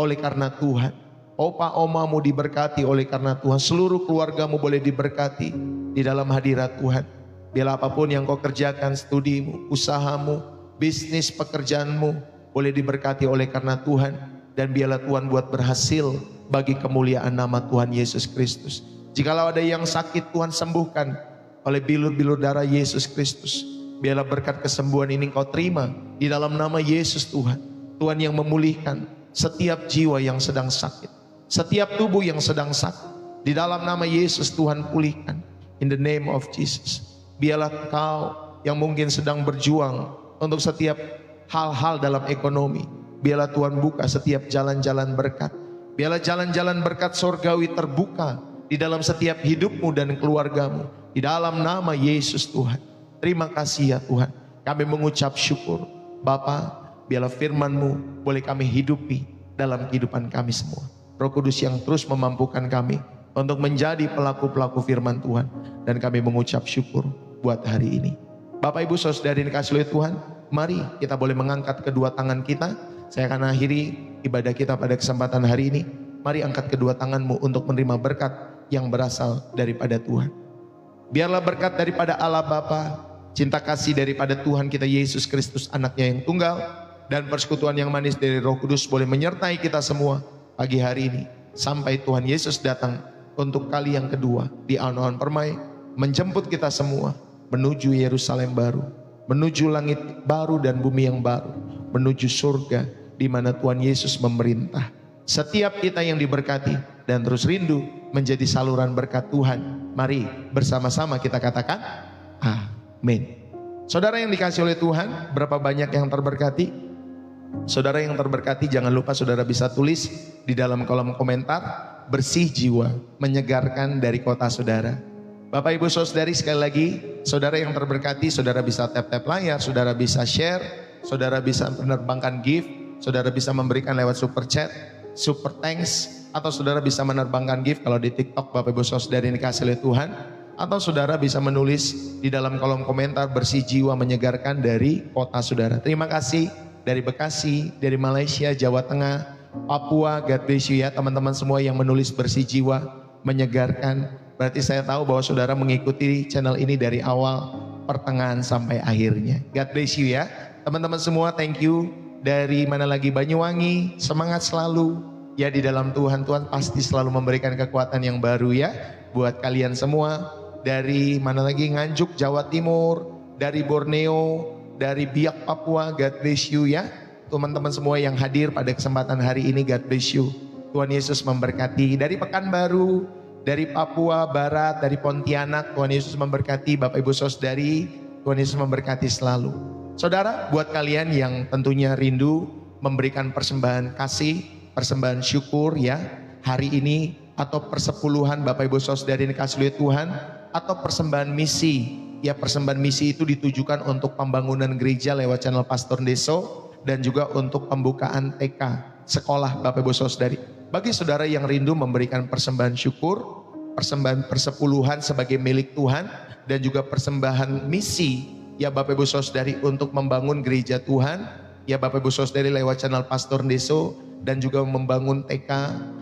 oleh karena Tuhan. Opa omamu diberkati oleh karena Tuhan. Seluruh keluargamu boleh diberkati di dalam hadirat Tuhan. Biarlah apapun yang kau kerjakan, studimu, usahamu, bisnis, pekerjaanmu boleh diberkati oleh karena Tuhan. Dan biarlah Tuhan buat berhasil bagi kemuliaan nama Tuhan Yesus Kristus. Jikalau ada yang sakit, Tuhan sembuhkan oleh bilur-bilur darah Yesus Kristus. Biarlah berkat kesembuhan ini kau terima di dalam nama Yesus Tuhan. Tuhan yang memulihkan setiap jiwa yang sedang sakit, setiap tubuh yang sedang sakit. Di dalam nama Yesus Tuhan pulihkan. In the name of Jesus. Biarlah kau yang mungkin sedang berjuang untuk setiap hal-hal dalam ekonomi, biarlah Tuhan buka setiap jalan-jalan berkat. Biarlah jalan-jalan berkat sorgawi terbuka di dalam setiap hidupmu dan keluargamu. Di dalam nama Yesus Tuhan. Terima kasih ya Tuhan. Kami mengucap syukur. Bapa, biarlah firman-Mu boleh kami hidupi dalam kehidupan kami semua. Roh Kudus yang terus memampukan kami untuk menjadi pelaku-pelaku firman Tuhan. Dan kami mengucap syukur buat hari ini. Bapak Ibu Saudari yang dikasihi oleh Tuhan, mari kita boleh mengangkat kedua tangan kita. Saya akan akhiri ibadah kita pada kesempatan hari ini. Mari angkat kedua tanganmu untuk menerima berkat yang berasal daripada Tuhan. Biarlah berkat daripada Allah Bapa, cinta kasih daripada Tuhan kita Yesus Kristus anaknya yang tunggal, dan persekutuan yang manis dari Roh Kudus boleh menyertai kita semua pagi hari ini. Sampai Tuhan Yesus datang untuk kali yang kedua di awan-awan permai, menjemput kita semua menuju Yerusalem baru, menuju langit baru dan bumi yang baru, menuju surga di mana Tuhan Yesus memerintah. Setiap kita yang diberkati dan terus rindu menjadi saluran berkat Tuhan, mari bersama-sama kita katakan amin. Saudara yang dikasihi oleh Tuhan, berapa banyak yang terberkati? Saudara yang terberkati, jangan lupa saudara bisa tulis di dalam kolom komentar, bersih jiwa, menyegarkan dari kota saudara. Bapak Ibu Saudari, sekali lagi, saudara yang terberkati, saudara bisa tap-tap layar, saudara bisa share, saudara bisa menerbangkan gift, saudara bisa memberikan lewat super chat, super thanks, atau saudara bisa menerbangkan gift kalau di TikTok Bapak Ibu Saudari yang dikasihi oleh Tuhan, atau saudara bisa menulis di dalam kolom komentar, bersih jiwa menyegarkan dari kota saudara. Terima kasih dari Bekasi, dari Malaysia, Jawa Tengah, Papua. God bless you ya teman-teman semua yang menulis bersih jiwa menyegarkan. Berarti saya tahu bahwa saudara mengikuti channel ini dari awal, pertengahan sampai akhirnya. God bless you ya teman-teman semua. Thank you. Dari mana lagi, Banyuwangi, semangat selalu ya di dalam Tuhan. Tuhan pasti selalu memberikan kekuatan yang baru ya buat kalian semua. Dari mana lagi, Nganjuk, Jawa Timur, dari Borneo, dari Biak, Papua. God bless you ya teman-teman semua yang hadir pada kesempatan hari ini. God bless you. Tuhan Yesus memberkati. Dari Pekanbaru, dari Papua Barat, dari Pontianak, Tuhan Yesus memberkati. Bapak Ibu Saudari, Tuhan Yesus memberkati selalu. Saudara, buat kalian yang tentunya rindu memberikan persembahan kasih, persembahan syukur ya hari ini, atau persepuluhan Bapak Ibu Saudari yang dikasihi oleh Tuhan, atau persembahan misi. Ya, persembahan misi itu ditujukan untuk pembangunan gereja lewat channel Pastor Deso dan juga untuk pembukaan TK, sekolah Bapak Ibu Saudari. Bagi saudara yang rindu memberikan persembahan syukur, persembahan persepuluhan sebagai milik Tuhan, dan juga persembahan misi, ya Bapak Ibu Saudari, untuk membangun gereja Tuhan, ya Bapak Ibu Saudari, lewat channel Pastor Deso, dan juga membangun TK,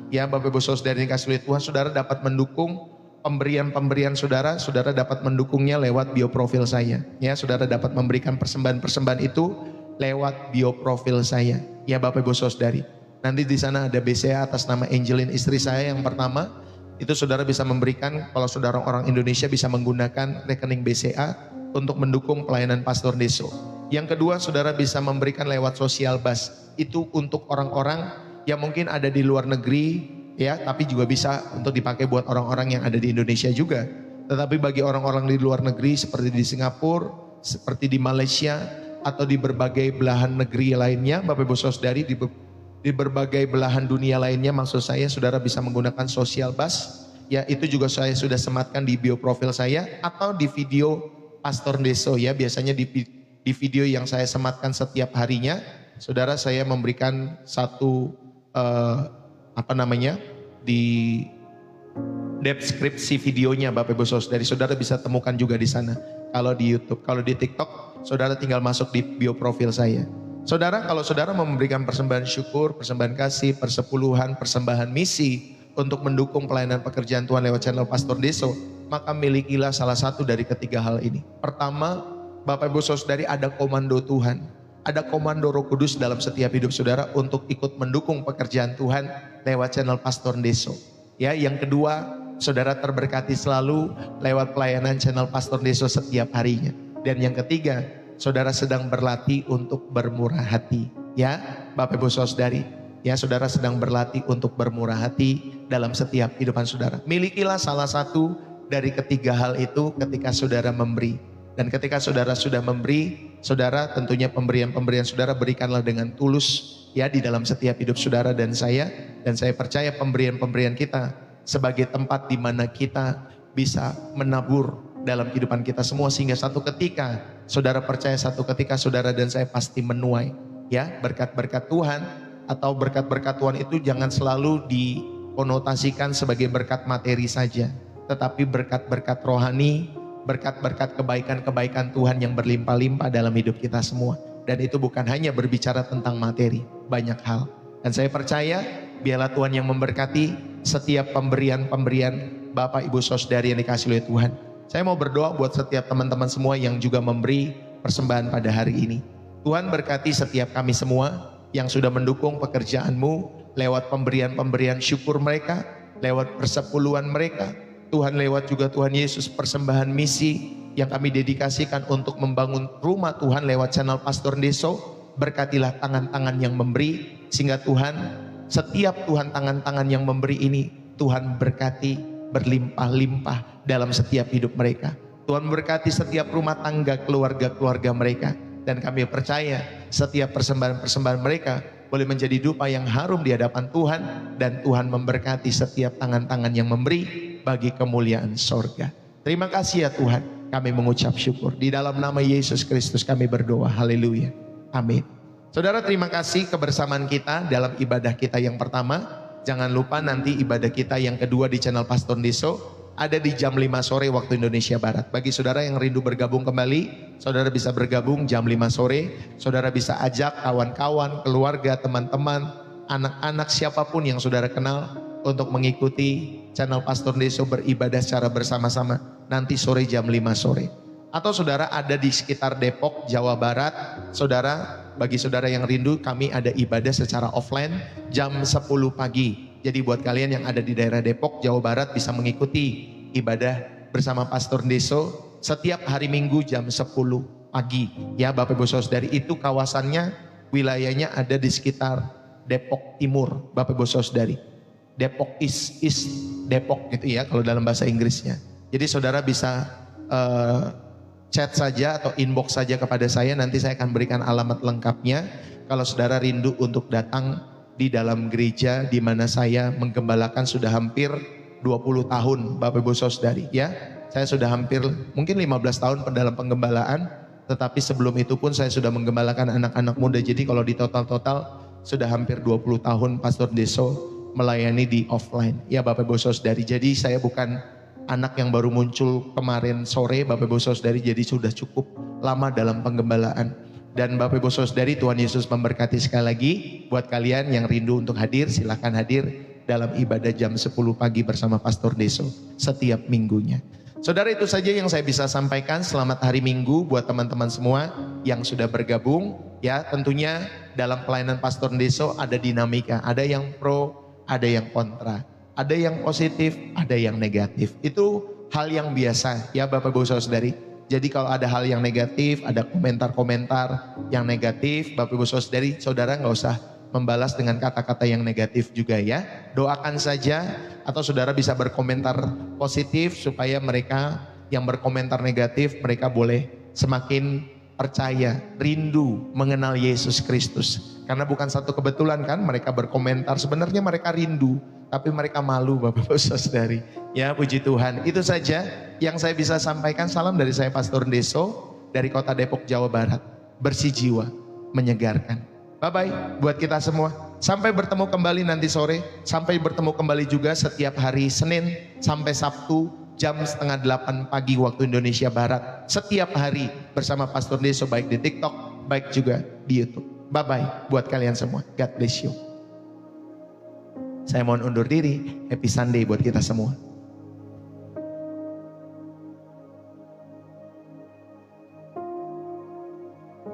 ya Bapak Ibu Saudari yang dikasihi oleh Tuhan, saudara dapat mendukung pemberian-pemberian saudara dapat mendukungnya lewat bioprofil saya. Ya, saudara dapat memberikan persembahan-persembahan itu lewat bioprofil saya. Ya Bapak Ibu Saudari. Nanti di sana ada BCA atas nama Angelin, istri saya yang pertama. Itu saudara bisa memberikan, kalau saudara orang Indonesia bisa menggunakan rekening BCA untuk mendukung pelayanan Pastor Deso. Yang kedua, saudara bisa memberikan lewat sosial bus. Itu untuk orang-orang yang mungkin ada di luar negeri, ya, tapi juga bisa untuk dipakai buat orang-orang yang ada di Indonesia juga. Tetapi bagi orang-orang di luar negeri seperti di Singapura, seperti di Malaysia, atau di berbagai belahan negeri lainnya, Bapak Ibu Saudari, di berbagai belahan dunia lainnya, maksud saya saudara bisa menggunakan social bus. Ya, itu juga saya sudah sematkan di bio profil saya atau di video Pastor Deso, ya, biasanya di video yang saya sematkan setiap harinya, saudara, saya memberikan satu di deskripsi videonya Bapak Ibu Saudari, saudara bisa temukan juga di sana. Kalau di YouTube, kalau di TikTok, saudara tinggal masuk di bio profil saya. Saudara, kalau saudara memberikan persembahan syukur, persembahan kasih, persepuluhan, persembahan misi untuk mendukung pelayanan pekerjaan Tuhan lewat channel Pastor Deso, maka milikilah salah satu dari ketiga hal ini. Pertama, Bapak Ibu Saudari, ada komando Tuhan. Ada komando Roh Kudus dalam setiap hidup saudara untuk ikut mendukung pekerjaan Tuhan lewat channel Pastor Deso. Ya, yang kedua, saudara terberkati selalu lewat pelayanan channel Pastor Deso setiap harinya. Dan yang ketiga, saudara sedang berlatih untuk bermurah hati. Ya, Bapak Ibu Saudari, ya, saudara sedang berlatih untuk bermurah hati dalam setiap kehidupan saudara. Milikilah salah satu dari ketiga hal itu ketika saudara memberi. Dan ketika saudara sudah memberi, saudara tentunya pemberian-pemberian saudara berikanlah dengan tulus, ya, di dalam setiap hidup saudara dan saya percaya pemberian-pemberian kita sebagai tempat di mana kita bisa menabur dalam kehidupan kita semua, sehingga satu ketika saudara percaya, satu ketika saudara dan saya pasti menuai, ya, berkat-berkat Tuhan. Atau berkat-berkat Tuhan itu jangan selalu dikonotasikan sebagai berkat materi saja, tetapi berkat-berkat rohani, berkat-berkat kebaikan-kebaikan Tuhan yang berlimpah-limpah dalam hidup kita semua. Dan itu bukan hanya berbicara tentang materi, banyak hal. Dan saya percaya biarlah Tuhan yang memberkati setiap pemberian-pemberian Bapak Ibu Saudari yang dikasihi oleh Tuhan. Saya mau berdoa buat setiap teman-teman semua yang juga memberi persembahan pada hari ini. Tuhan berkati setiap kami semua yang sudah mendukung pekerjaan-Mu lewat pemberian-pemberian syukur mereka, lewat persepuluhan mereka. Tuhan, lewat juga Tuhan Yesus persembahan misi yang kami dedikasikan untuk membangun rumah Tuhan lewat channel Pastor Deso. Berkatilah tangan-tangan yang memberi, sehingga Tuhan, setiap Tuhan tangan-tangan yang memberi ini, Tuhan berkati berlimpah-limpah dalam setiap hidup mereka. Tuhan berkati setiap rumah tangga, keluarga-keluarga mereka. Dan kami percaya setiap persembahan-persembahan mereka boleh menjadi dupa yang harum di hadapan Tuhan. Dan Tuhan memberkati setiap tangan-tangan yang memberi bagi kemuliaan sorga. Terima kasih ya Tuhan, kami mengucap syukur. Di dalam nama Yesus Kristus kami berdoa, haleluya, amin. Saudara, terima kasih kebersamaan kita dalam ibadah kita yang pertama. Jangan lupa nanti ibadah kita yang kedua di channel Pastor Deso ada di jam 5 sore waktu Indonesia Barat. Bagi saudara yang rindu bergabung kembali, saudara bisa bergabung jam 5 sore. Saudara bisa ajak kawan-kawan, keluarga, teman-teman, anak-anak, siapapun yang saudara kenal untuk mengikuti channel Pastor Deso beribadah secara bersama-sama nanti sore jam 5 sore. Atau saudara ada di sekitar Depok, Jawa Barat, saudara, bagi saudara yang rindu, kami ada ibadah secara offline jam 10 pagi. Jadi buat kalian yang ada di daerah Depok, Jawa Barat bisa mengikuti ibadah bersama Pastor Deso setiap hari Minggu jam 10 pagi. Ya Bapak Ibu Saudari, itu kawasannya, wilayahnya ada di sekitar Depok Timur, Bapak Ibu Saudari. Depok East Depok gitu ya kalau dalam bahasa Inggrisnya. Jadi saudara bisa chat saja atau inbox saja kepada saya, nanti saya akan berikan alamat lengkapnya. Kalau saudara rindu untuk datang di dalam gereja di mana saya menggembalakan sudah hampir 20 tahun Bapak Ibu Saudari, ya. Saya sudah hampir mungkin 15 tahun dalam penggembalaan, tetapi sebelum itu pun saya sudah menggembalakan anak-anak muda. Jadi kalau di total-total sudah hampir 20 tahun Pastor Deso melayani di offline. Ya Bapak Ibu Saudari, jadi saya bukan anak yang baru muncul kemarin sore Bapak Ibu Saudari, jadi sudah cukup lama dalam penggembalaan. Dan Bapak Ibu Saudari, Tuhan Yesus memberkati sekali lagi. Buat kalian yang rindu untuk hadir, silakan hadir dalam ibadah jam 10 pagi bersama Pastor Deso setiap minggunya. Saudara, itu saja yang saya bisa sampaikan. Selamat hari Minggu buat teman-teman semua yang sudah bergabung. Ya, tentunya dalam pelayanan Pastor Deso ada dinamika, ada yang pro, ada yang kontra, ada yang positif, ada yang negatif. Itu hal yang biasa ya Bapak Ibu Saudari. Jadi kalau ada hal yang negatif, ada komentar-komentar yang negatif, Bapak Ibu Saudari, saudara nggak usah membalas dengan kata-kata yang negatif juga ya. Doakan saja, atau saudara bisa berkomentar positif supaya mereka yang berkomentar negatif, mereka boleh semakin percaya, rindu mengenal Yesus Kristus. Karena bukan satu kebetulan kan mereka berkomentar, sebenarnya mereka rindu, tapi mereka malu Bapak-Bapak Saudari. Ya puji Tuhan, itu saja yang saya bisa sampaikan. Salam dari saya Pastor Deso dari Kota Depok, Jawa Barat. Bersih jiwa, menyegarkan. Bye-bye buat kita semua. Sampai bertemu kembali nanti sore. Sampai bertemu kembali juga setiap hari Senin sampai Sabtu jam 7:30 pagi waktu Indonesia Barat. Setiap hari bersama Pastor Deso, baik di TikTok, baik juga di YouTube. Bye-bye buat kalian semua. God bless you. Saya mohon undur diri. Happy Sunday buat kita semua.